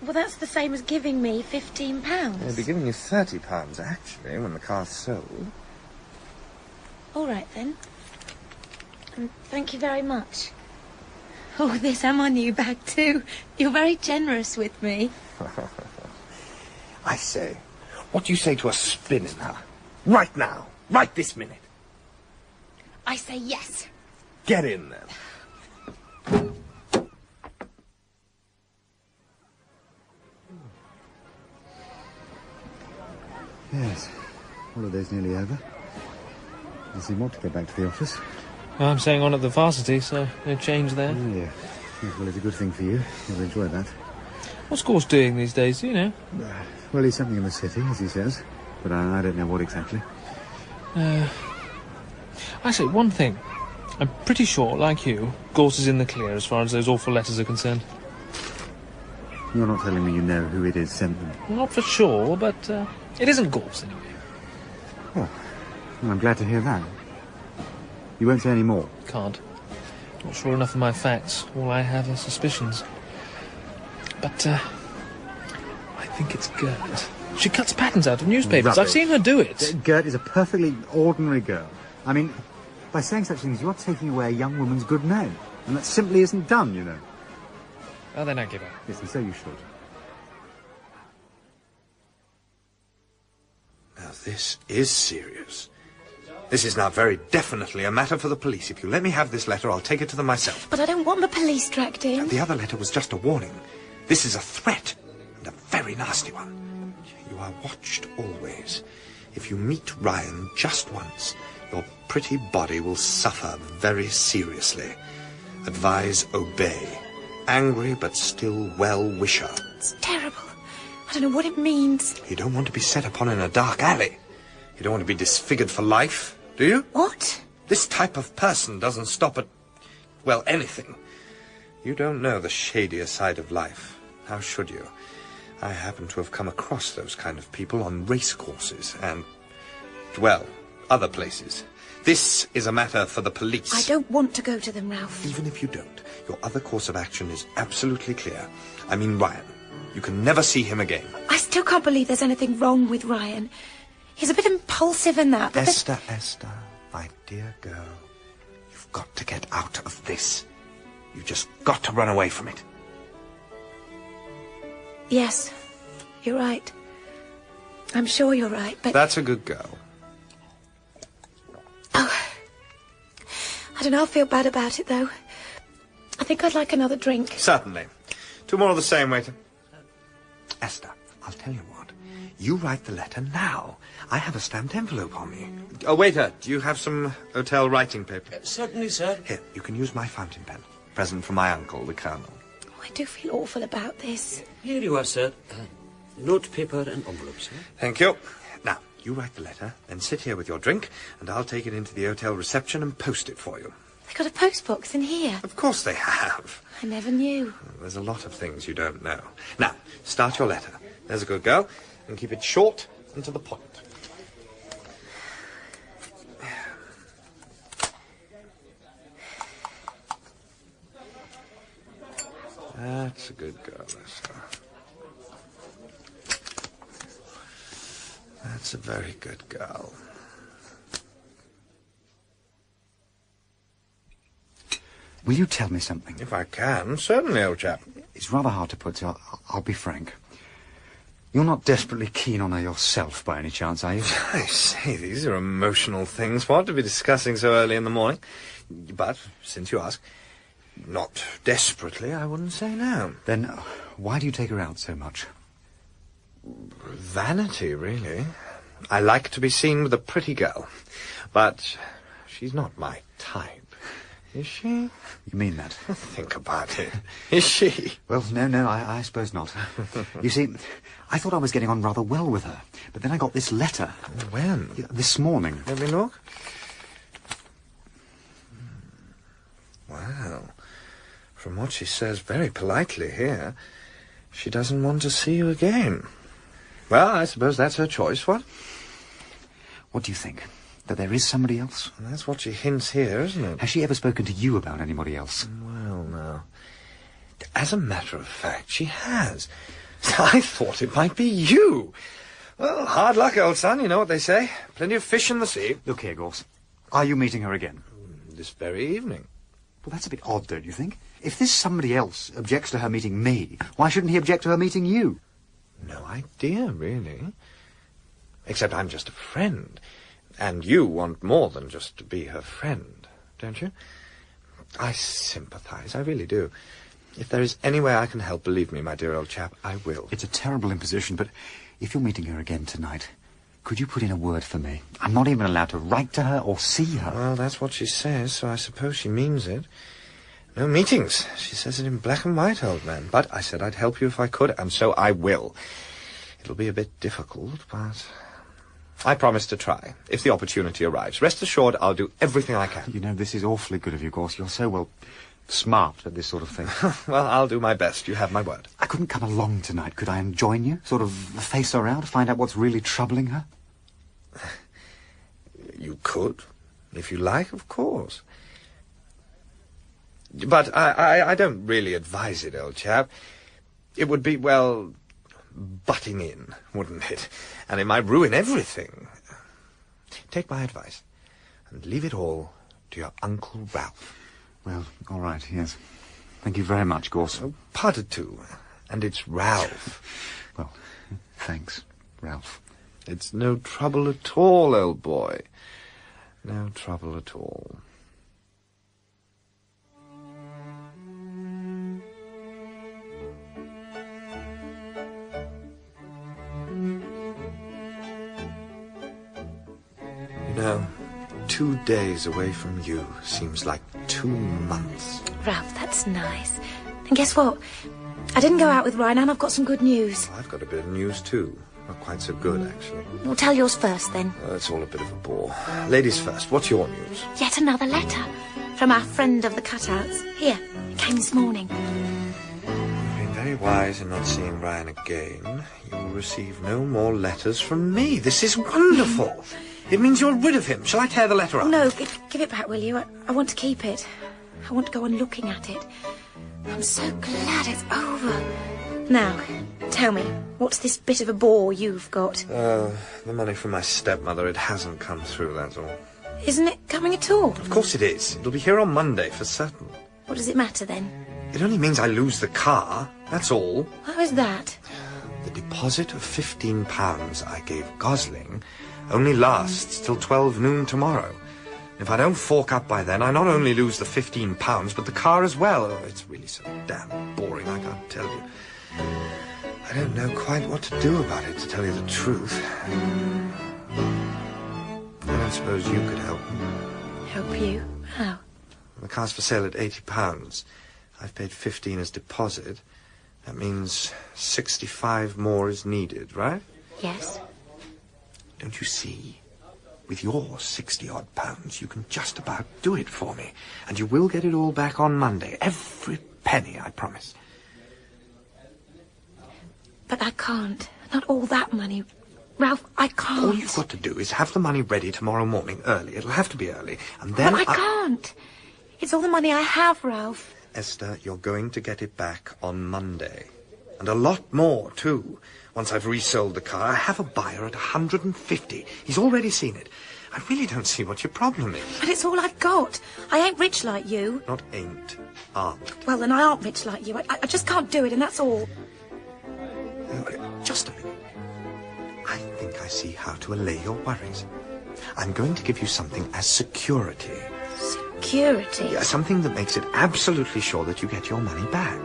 Well, that's the same as giving me £15. They'll be giving you £30, actually, when the car's sold. All right, then. And thank you very much. Oh, this and my new bag, too. You're very generous with me. I say, what do you say to a spin in her? Right now. Right this minute. I say yes. Get in, then. Yes. Holiday's nearly over. Does he want to go back to the office? I'm staying on at the varsity, so no change there. Oh, yeah. Yes, well, it's a good thing for you. You'll enjoy that. What's Gorse doing these days, do you know? Well, he's something in the city, as he says. But I don't know what exactly. Actually, one thing. I'm pretty sure, like you, Gorse is in the clear as far as those awful letters are concerned. You're not telling me you know who it is sent them? Not for sure, but it isn't Gorse, anyway. Oh, well, I'm glad to hear that. You won't say any more? Can't. Not sure enough of my facts. All I have are suspicions. But, I think it's Gert. She cuts patterns out of newspapers. Rubbish. I've seen her do it. Gert is a perfectly ordinary girl. I mean, by saying such things, you're taking away a young woman's good name. And that simply isn't done, you know. Oh, then I give up. Yes, and so you should. Now, this is serious. This is now very definitely a matter for the police. If you let me have this letter, I'll take it to them myself. But I don't want the police dragged in. The other letter was just a warning. This is a threat, and a very nasty one. You are watched always. If you meet Ryan just once, your pretty body will suffer very seriously. Advise obey. Angry but still well-wisher. It's terrible. I don't know what it means. You don't want to be set upon in a dark alley. You don't want to be disfigured for life, do you? What? This type of person doesn't stop at, well, anything. You don't know the shadier side of life. How should you? I happen to have come across those kind of people on racecourses and, well, other places. This is a matter for the police. I don't want to go to them, Ralph. Even if you don't, your other course of action is absolutely clear. I mean Ryan. You can never see him again. I still can't believe there's anything wrong with Ryan. He's a bit impulsive and that, but Esther, my dear girl, you've got to get out of this. You've just got to run away from it. Yes, you're right. I'm sure you're right, but... That's a good girl. Oh, I don't know, I feel bad about it, though. I think I'd like another drink. Certainly. 2 more of the same, waiter. Esther, I'll tell you what. You write the letter now. I have a stamped envelope on me. Oh, waiter, do you have some hotel writing paper? Certainly, sir. Here, you can use my fountain pen. Present from my uncle, the Colonel. Oh, I do feel awful about this. Here you are, sir. Notepaper and envelope, sir. Thank you. Now, you write the letter, then sit here with your drink, and I'll take it into the hotel reception and post it for you. They've got a postbox in here. Of course they have. I never knew. There's a lot of things you don't know. Now, start your letter. There's a good girl. And keep it short and to the point. That's a good girl, Esther. That's a very good girl. Will you tell me something? If I can, certainly, old chap. It's rather hard to put, so I'll be frank. You're not desperately keen on her yourself, by any chance, are you? I say, these are emotional things. What to be discussing so early in the morning? But, since you ask, not desperately, I wouldn't say no. Then, why do you take her out so much? Vanity, really. I like to be seen with a pretty girl. But she's not my type. Is she? You mean that? Think about it. Is she? Well, no, I suppose not. You see, I thought I was getting on rather well with her, but then I got this letter. When? This morning. Let me look. Wow. From what she says very politely here, she doesn't want to see you again. Well, I suppose that's her choice, what? What do you think? That there is somebody else? And that's what she hints here, isn't it? Has she ever spoken to you about anybody else? Well, no. As a matter of fact, she has. I thought it might be you. Well, hard luck, old son, you know what they say. Plenty of fish in the sea. Look here, Gorse. Are you meeting her again? This very evening. Well, that's a bit odd, don't you think? If this somebody else objects to her meeting me, why shouldn't he object to her meeting you? No idea, really. Except I'm just a friend. And you want more than just to be her friend, don't you? I sympathize, I really do. If there is any way I can help, believe me, my dear old chap, I will. It's a terrible imposition, but if you're meeting her again tonight, could you put in a word for me? I'm not even allowed to write to her or see her. Well, that's what she says, so I suppose she means it. No meetings. She says it in black and white, old man. But I said I'd help you if I could, and so I will. It'll be a bit difficult, but I promise to try, if the opportunity arrives. Rest assured, I'll do everything I can. You know, this is awfully good of you, Gorse. You're so, well, smart at this sort of thing. Well, I'll do my best. You have my word. I couldn't come along tonight, could I, and join you? Sort of face her out, find out what's really troubling her? You could, if you like, of course. But I don't really advise it, old chap. It would be, well, butting in, wouldn't it? And it might ruin everything. Take my advice and leave it all to your Uncle Ralph. Well, all right, yes. Thank you very much, Gorse. Oh, parted to. And it's Ralph. Well, thanks, Ralph. It's no trouble at all, old boy. No trouble at all. You know, 2 days away from you seems like 2 months. Ralph, that's nice. And guess what? I didn't go out with Ryan, and I've got some good news. I've got a bit of news, too. Not quite so good, actually. Well, tell yours first, then. It's all a bit of a bore. Ladies first, what's your news? Yet another letter from our friend of the cutouts. Here, it came this morning. You've been very wise in not seeing Ryan again. You will receive no more letters from me. This is wonderful. It means you're rid of him. Shall I tear the letter up? No, give it back, will you? I want to keep it. I want to go on looking at it. I'm so glad it's over. Now, tell me, what's this bit of a bore you've got? The money from my stepmother. It hasn't come through, that's all. Isn't it coming at all? Of course it is. It'll be here on Monday, for certain. What does it matter, then? It only means I lose the car, that's all. How is that? The deposit of £15 I gave Gosling only lasts till 12 noon tomorrow. If I don't fork up by then, I not only lose the £15, but the car as well. Oh, it's really so damn boring, I can't tell you. I don't know quite what to do about it, to tell you the truth. I don't suppose you could help me. Help you? How? The car's for sale at £80. I've paid 15 as deposit. That means 65 more is needed, right? Yes. Don't you see? With your 60-odd pounds, you can just about do it for me. And you will get it all back on Monday. Every penny, I promise. But I can't. Not all that money. Ralph, I can't. All you've got to do is have the money ready tomorrow morning, early. It'll have to be early. And then But I can't. It's all the money I have, Ralph. Esther, you're going to get it back on Monday. And a lot more, too. Once I've resold the car, I have a buyer at 150. He's already seen it. I really don't see what your problem is. But it's all I've got. I ain't rich like you. Not ain't, aren't. Well, then I aren't rich like you. I just can't do it, and that's all. Just a minute. I think I see how to allay your worries. I'm going to give you something as security. Security? Yeah, something that makes it absolutely sure that you get your money back.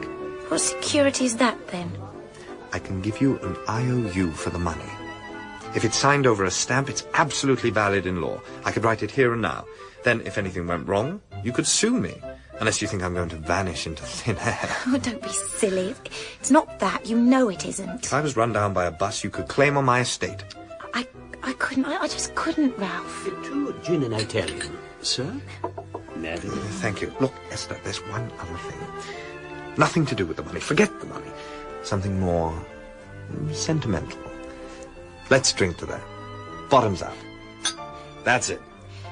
What security is that, then? I can give you an IOU for the money. If it's signed over a stamp, it's absolutely valid in law. I could write it here and now. Then, if anything went wrong, you could sue me. Unless you think I'm going to vanish into thin air. Oh, don't be silly. It's not that. You know it isn't. If I was run down by a bus, you could claim on my estate. I couldn't. I just couldn't, Ralph. 2 gin and Italian, sir. Meredith. Thank you. Look, Esther, there's one other thing. Nothing to do with the money. Forget the money. Something more sentimental. Let's drink to that. Bottoms up. That's it.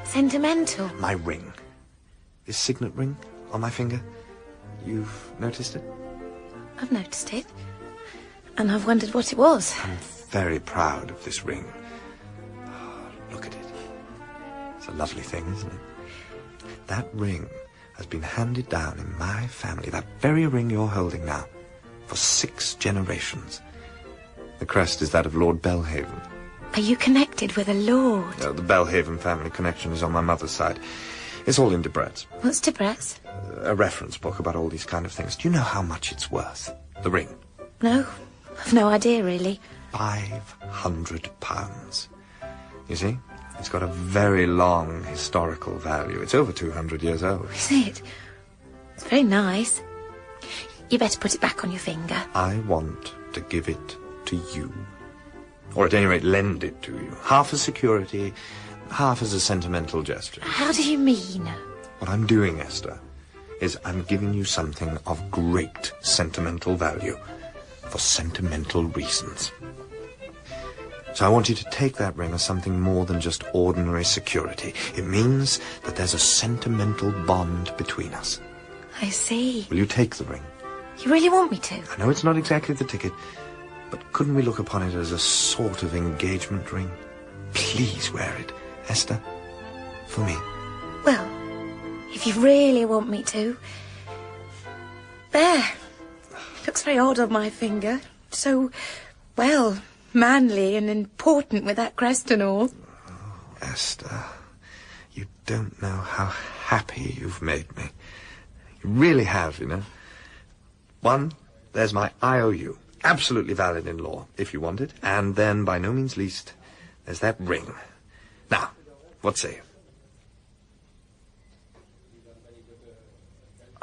Sentimental? My ring. This signet ring on my finger. You've noticed it? I've noticed it. And I've wondered what it was. I'm very proud of this ring. Oh, look at it. It's a lovely thing, isn't it? That ring has been handed down in my family, that very ring you're holding now, for 6 generations. The crest is that of Lord Belhaven. Are you connected with a lord? No, the Belhaven family connection is on my mother's side. It's all in Debrets. What's Debrets? A reference book about all these kind of things. Do you know how much it's worth? The ring? No, I've no idea, really. £500. You see? It's got a very long historical value. It's over 200 years old. Is it? It's very nice. You better put it back on your finger. I want to give it to you. Or at any rate, lend it to you. Half as security, half as a sentimental gesture. How do you mean? What I'm doing, Esther, is I'm giving you something of great sentimental value for sentimental reasons. So I want you to take that ring as something more than just ordinary security. It means that there's a sentimental bond between us. I see. Will you take the ring? You really want me to? I know it's not exactly the ticket, but couldn't we look upon it as a sort of engagement ring? Please wear it, Esther, for me. Well, if you really want me to. There. Looks very odd on my finger. So, well, manly and important with that crest and all. Oh, Esther, you don't know how happy you've made me. You really have, you know. One, there's my IOU. Absolutely valid in law, if you want it. And then, by no means least, there's that ring. Now, what say you?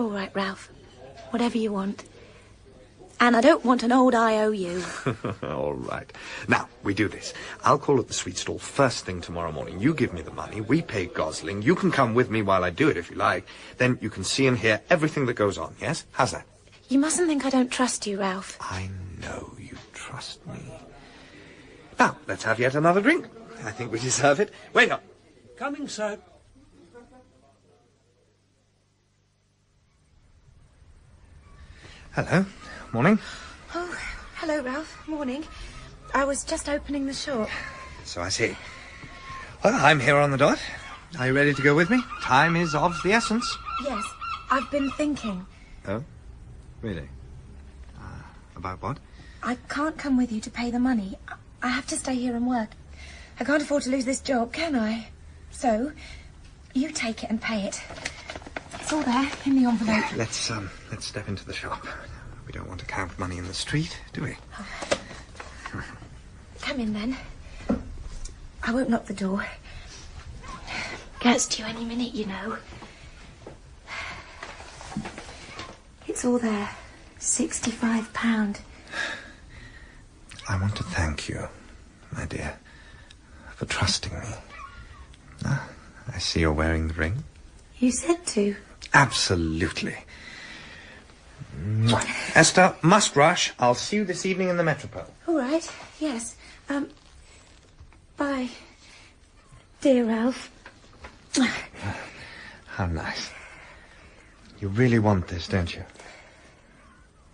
All right, Ralph. Whatever you want. And I don't want an old IOU. All right. Now, we do this. I'll call at the sweet stall first thing tomorrow morning. You give me the money. We pay Gosling. You can come with me while I do it, if you like. Then you can see and hear everything that goes on, yes? How's that? You mustn't think I don't trust you, Ralph. I know you trust me. Now, let's have yet another drink. I think we deserve it. Wait up. Coming, sir. Hello. Morning. Oh, hello, Ralph. Morning. I was just opening the shop. So I see. Well, I'm here on the dot. Are you ready to go with me? Time is of the essence. Yes, I've been thinking. Oh? Really? About what? I can't come with you to pay the money. I have to stay here and work. I can't afford to lose this job, can I? So, you take it and pay it. It's all there in the envelope. Let's step into the shop. We don't want to count money in the street, do we? Oh. Come in, then. I won't lock the door. Gets to you any minute, you know. It's all there. £65. I want to thank you, my dear, for trusting me. I see you're wearing the ring. You said to. Absolutely. Mwah. Esther, must rush. I'll see you this evening in the Metropole. All right, yes. Bye, dear Ralph. How nice. You really want this, don't you?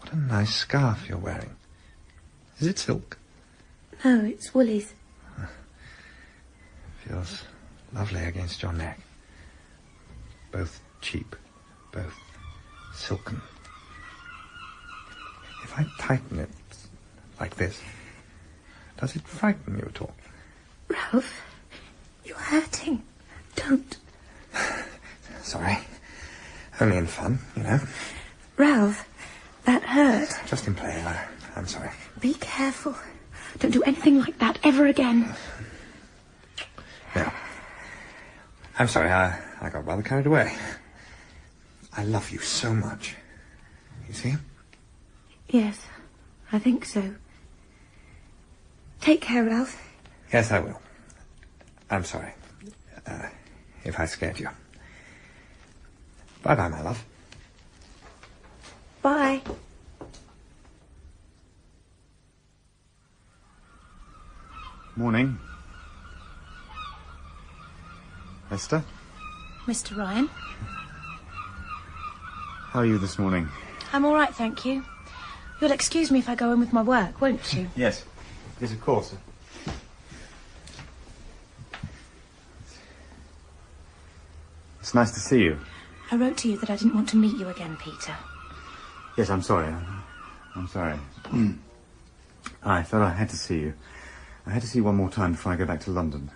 What a nice scarf you're wearing. Is it silk? No, it's Woolies. Feels lovely against your neck. Both cheap, both silken. If I tighten it like this, does it frighten you at all? Ralph, you're hurting. Don't. Sorry. Only in fun, you know. Ralph, that hurt. Just in play, I'm sorry. Be careful. Don't do anything like that ever again. No. I'm sorry, I got rather carried away. I love you so much. You see? Yes, I think so. Take care, Ralph. Yes, I will. I'm sorry. If I scared you. Bye-bye, my love. Bye. Morning. Esther? Mr. Ryan? How are you this morning? I'm all right, thank you. You'll excuse me if I go in with my work, won't you? Yes. Yes, of course. It's nice to see you. I wrote to you that I didn't want to meet you again, Peter. Yes, I'm sorry. I'm sorry. I thought I had to see you. I had to see you one more time before I go back to London.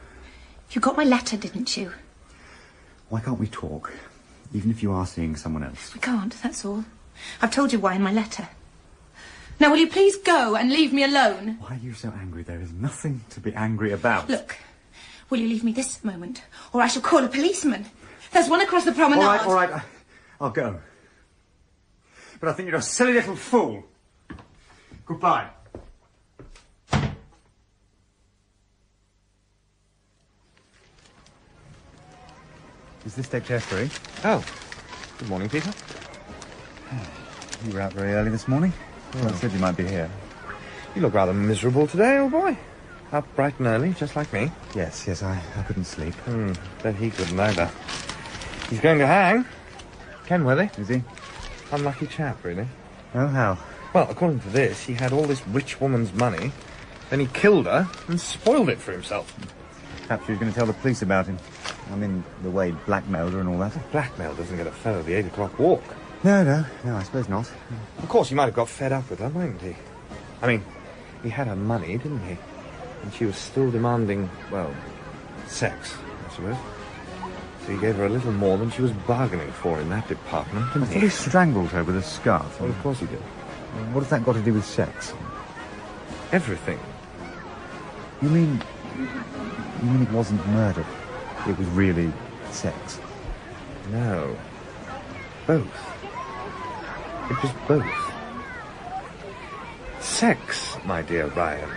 You got my letter, didn't you? Why can't we talk? Even if you are seeing someone else. We can't, that's all. I've told you why in my letter. Now, will you please go and leave me alone? Why are you so angry? There is nothing to be angry about. Look, will you leave me this moment, or I shall call a policeman? There's one across the promenade. All right. I'll go. But I think you're a silly little fool. Goodbye. Is this deck chair free? Oh, Good morning, Peter. You were out very early this morning? Well, I said you might be here. You look rather miserable today, old boy. Up bright and early, just like me. Yes, I couldn't sleep. Bet he couldn't either. He's going to hang. Kenworthy. Is he? Unlucky chap, really. Oh, how? Well, according to this, he had all this rich woman's money, then he killed her and spoiled it for himself. Perhaps she was going to tell the police about him. I mean, the way he blackmailed her and all that. Blackmail doesn't get a fellow the 8 o'clock walk. No, I suppose not. Of course, he might have got fed up with her, mightn't he? I mean, he had her money, didn't he? And she was still demanding, well, sex, I suppose. So he gave her a little more than she was bargaining for in that department, didn't I thought he strangled her with a scarf. Well, of course he did. What has that got to do with sex? Everything. You mean it wasn't murder? It was really sex? No. Both. It was both. Sex, my dear Ryan,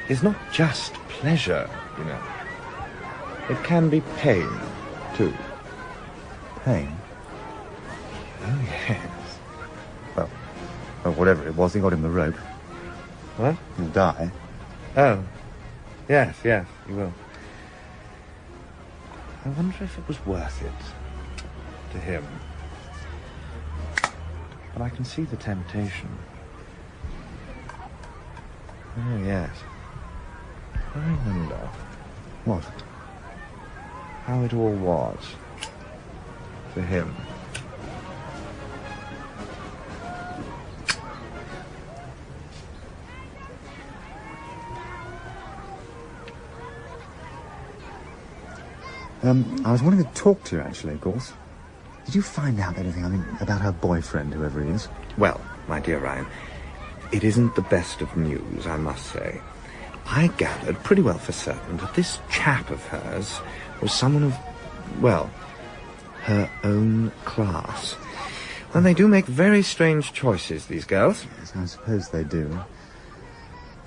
is not just pleasure, you know. It can be pain, too. Pain? Oh, yes. Well, whatever it was, he got him the rope. What? He'll die. Oh. Yes, he will. I wonder if it was worth it to him. But I can see the temptation. Oh, yes. I wonder. What? How it all was. For him. I was wanting to talk to you, actually, Gorse. Did you find out anything, about her boyfriend, whoever he is? Well, my dear Ryan, it isn't the best of news, I must say. I gathered pretty well for certain that this chap of hers was someone of, well, her own class. And they do make very strange choices, these girls. Yes, I suppose they do.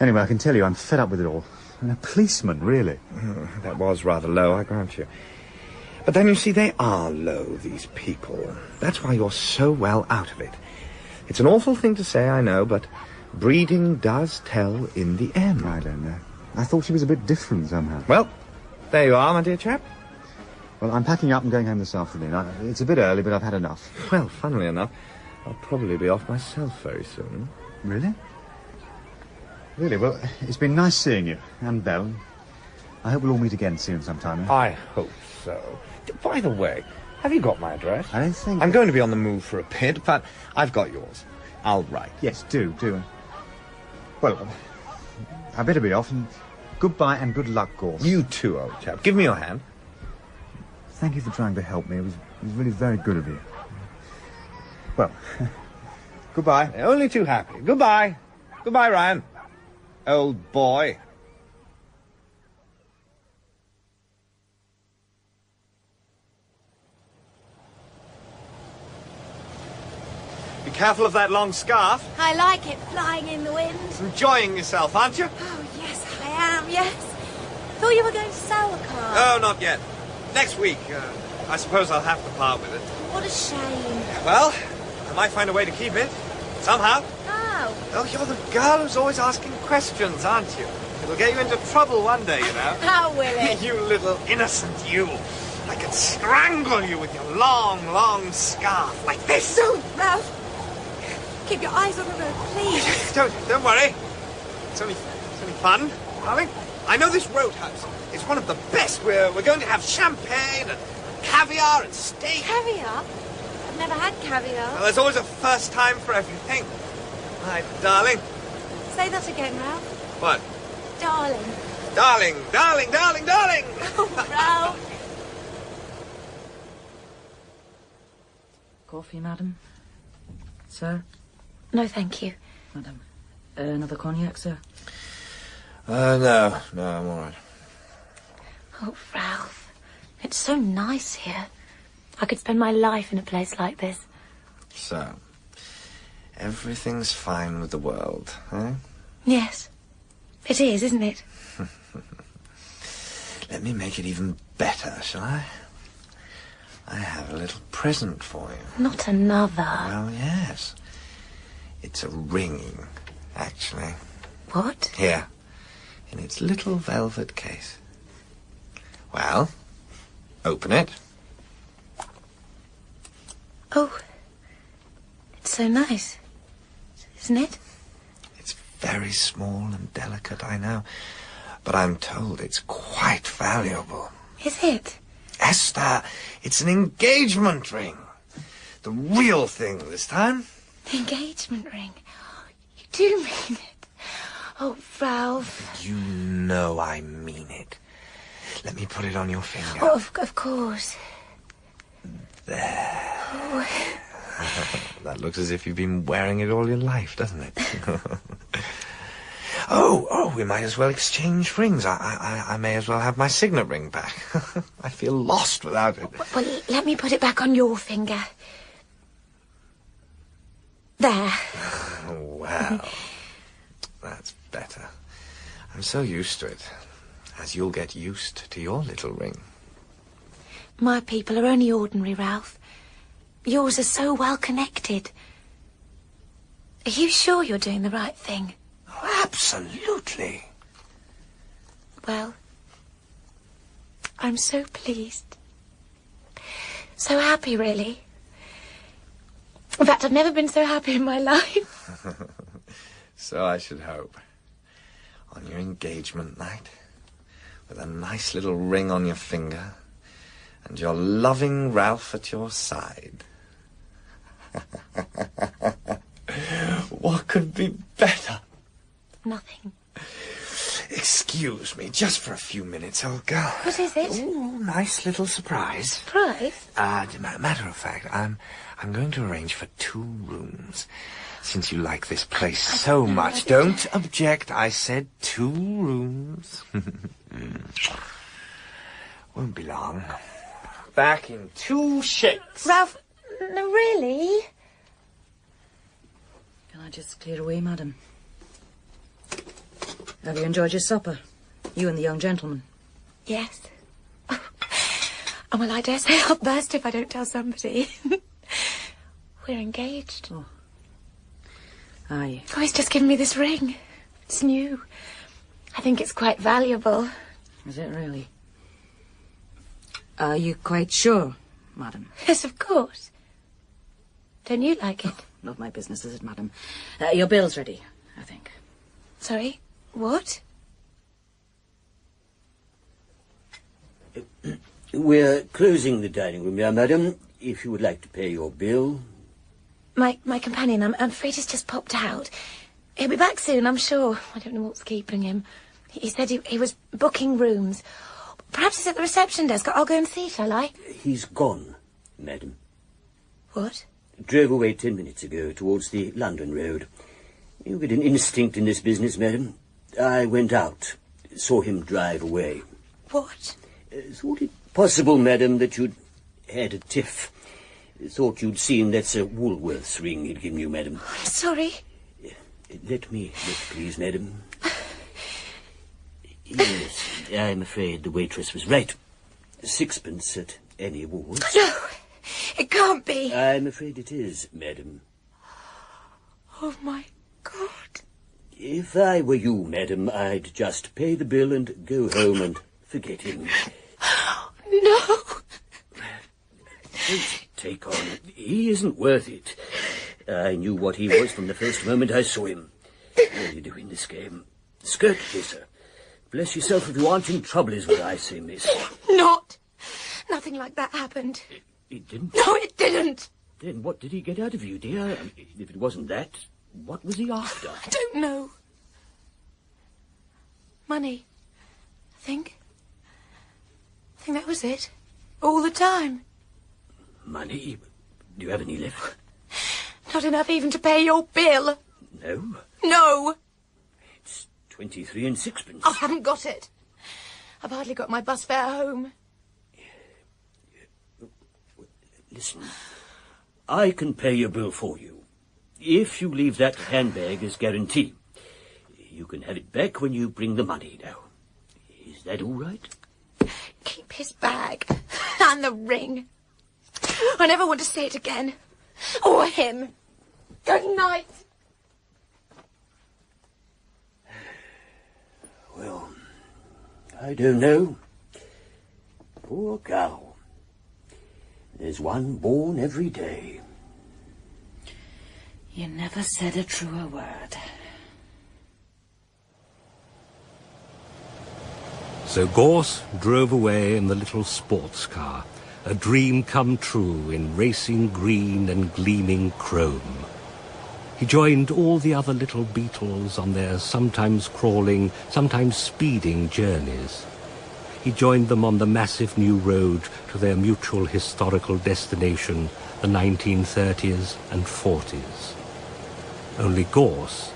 Anyway, I can tell you, I'm fed up with it all. And a policeman, really. That was rather low, I grant you. But then, you see, they are low, these people. That's why you're so well out of it. It's an awful thing to say, I know, but breeding does tell in the end. I don't know. I thought she was a bit different somehow. Well, there you are, my dear chap. Well, I'm packing up and going home this afternoon. It's a bit early, but I've had enough. Well, funnily enough, I'll probably be off myself very soon. Really? Really? Well, it's been nice seeing you, and Belle. I hope we'll all meet again soon sometime. I hope so. By the way, have you got my address? I don't think... I'm going to be on the move for a bit, but I've got yours. I'll write. Yes, do. Well, I better be off, and goodbye and good luck, Gorse. You too, old chap. Give me your hand. Thank you for trying to help me. It was really very good of you. Well, goodbye. Only too happy. Goodbye. Goodbye, Ryan. Old boy. Be careful of that long scarf. I like it flying in the wind. Enjoying yourself, aren't you? Oh, yes, I am, yes. Thought you were going to sell the car. Oh, not yet. Next week. I suppose I'll have to part with it. What a shame. Well, I might find a way to keep it. Somehow. How? Oh, you're the girl who's always asking questions, aren't you? It'll get you into trouble one day, you know. How will it? You little innocent you. I could strangle you with your long, long scarf like this. Don't, Ralph. Keep your eyes on the road, please. Don't worry. It's only fun, darling. I know this roadhouse. It's one of the best. We're going to have champagne and caviar and steak. Caviar? I've never had caviar. Well, there's always a first time for everything. My darling. Say that again, Ralph. What? Darling. Darling, darling, darling, darling. Oh, Ralph. Coffee, madam? Sir? No, thank you. Madam. Another cognac, sir? No, I'm all right. Oh, Ralph. It's so nice here. I could spend my life in a place like this. So, everything's fine with the world, eh? Yes. It is, isn't it? Let me make it even better, shall I? I have a little present for you. Not another. Well, yes. It's a ring, actually. What? Here, in its little velvet case. Well, open it. Oh, it's so nice, isn't it? It's very small and delicate, I know, but I'm told it's quite valuable. Is it? Esther, it's an engagement ring. The real thing this time. The engagement ring? You do mean it? Oh, Ralph. You know I mean it. Let me put it on your finger. Oh, of course. There. Oh. That looks as if you've been wearing it all your life, doesn't it? Oh, we might as well exchange rings. I may as well have my signet ring back. I feel lost without it. Well, let me put it back on your finger. There. Well, that's better. I'm so used to it, as you'll get used to your little ring. My people are only ordinary, Ralph. Yours are so well connected. Are you sure you're doing the right thing? Oh, absolutely. Well, I'm so pleased. So happy, really. In fact, I've never been so happy in my life. So I should hope. On your engagement night, with a nice little ring on your finger, and your loving Ralph at your side. What could be better? Nothing. Excuse me, just for a few minutes, old girl. What is it? Ooh, nice little surprise. Surprise? Matter of fact, I'm going to arrange for 2 rooms. Since you like this place so much, don't object. I said 2 rooms. Won't be long. Back in 2 shakes. Ralph, no, really? Can I just clear away, madam? Have you enjoyed your supper? You and the young gentleman? Yes. Oh, well, I dare say I'll burst if I don't tell somebody. We're engaged. Oh. Are you? Oh, he's just given me this ring. It's new. I think it's quite valuable. Is it really? Are you quite sure, madam? Yes, of course. Don't you like it? Oh, not my business, is it, madam? Your bill's ready, I think. Sorry? What? We're closing the dining room now, madam. If you would like to pay your bill. My companion, I'm afraid he's just popped out. He'll be back soon, I'm sure. I don't know what's keeping him. He said he was booking rooms. Perhaps he's at the reception desk. I'll go and see, shall I? He's gone, madam. What? Drove away 10 minutes ago towards the London road. You get an instinct in this business, madam. I went out, saw him drive away. What? Thought it possible, madam, that you'd had a tiff. Thought you'd seen that's a Woolworths ring he'd given you, madam. I'm sorry. Let me look, please, madam. Yes, I'm afraid the waitress was right. 6pence at any Woolworths. No, it can't be. I'm afraid it is, madam. Oh, my God. If I were you, madam, I'd just pay the bill and go home and forget him. No. Don't take on. He isn't worth it. I knew what he was from the first moment I saw him. What do you do in this game? Skirt chaser. Bless yourself if you aren't in trouble, is what I say, miss. Not. Nothing like that happened. It didn't? No, it didn't. Then what did he get out of you, dear? If it wasn't that, what was he after? I don't know. Money, I think. I think that was it. All the time. Money? Do you have any left? Not enough even to pay your bill. No. No. It's 23 and 6pence. I haven't got it. I've hardly got my bus fare home. Listen, I can pay your bill for you. If you leave that handbag as guarantee. You can have it back when you bring the money now. Is that all right? Keep his bag and the ring. I never want to see it again. Or him. Good night. Well, I don't know. Poor cow. There's one born every day. You never said a truer word. So Gorse drove away in the little sports car, a dream come true in racing green and gleaming chrome. He joined all the other little beetles on their sometimes crawling, sometimes speeding journeys. He joined them on the massive new road to their mutual historical destination, the 1930s and 40s. Only Gorse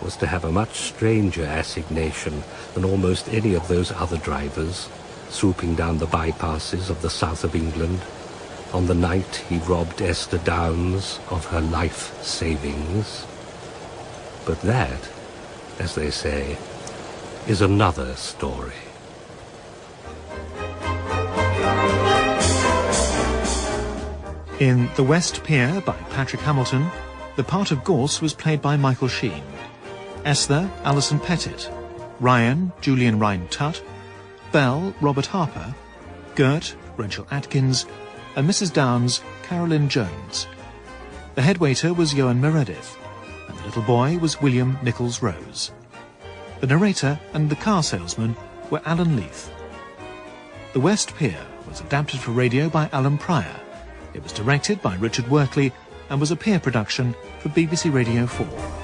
was to have a much stranger assignation than almost any of those other drivers, swooping down the bypasses of the south of England on the night he robbed Esther Downs of her life savings. But that, as they say, is another story. In The West Pier by Patrick Hamilton, the part of Gorse was played by Michael Sheen. Esther, Alison Pettitt. Ryan, Julian Rhind-Tutt. Belle, Robert Harper. Gert, Rachel Atkins. And Mrs. Downs, Carolyn Jones. The head waiter was Johan Meredith, and the little boy was William Nichols Rose. The narrator and the car salesman were Allan Leith. The West Pier was adapted for radio by Allan Pryor. It was directed by Richard Wortley and was a peer production for BBC Radio 4.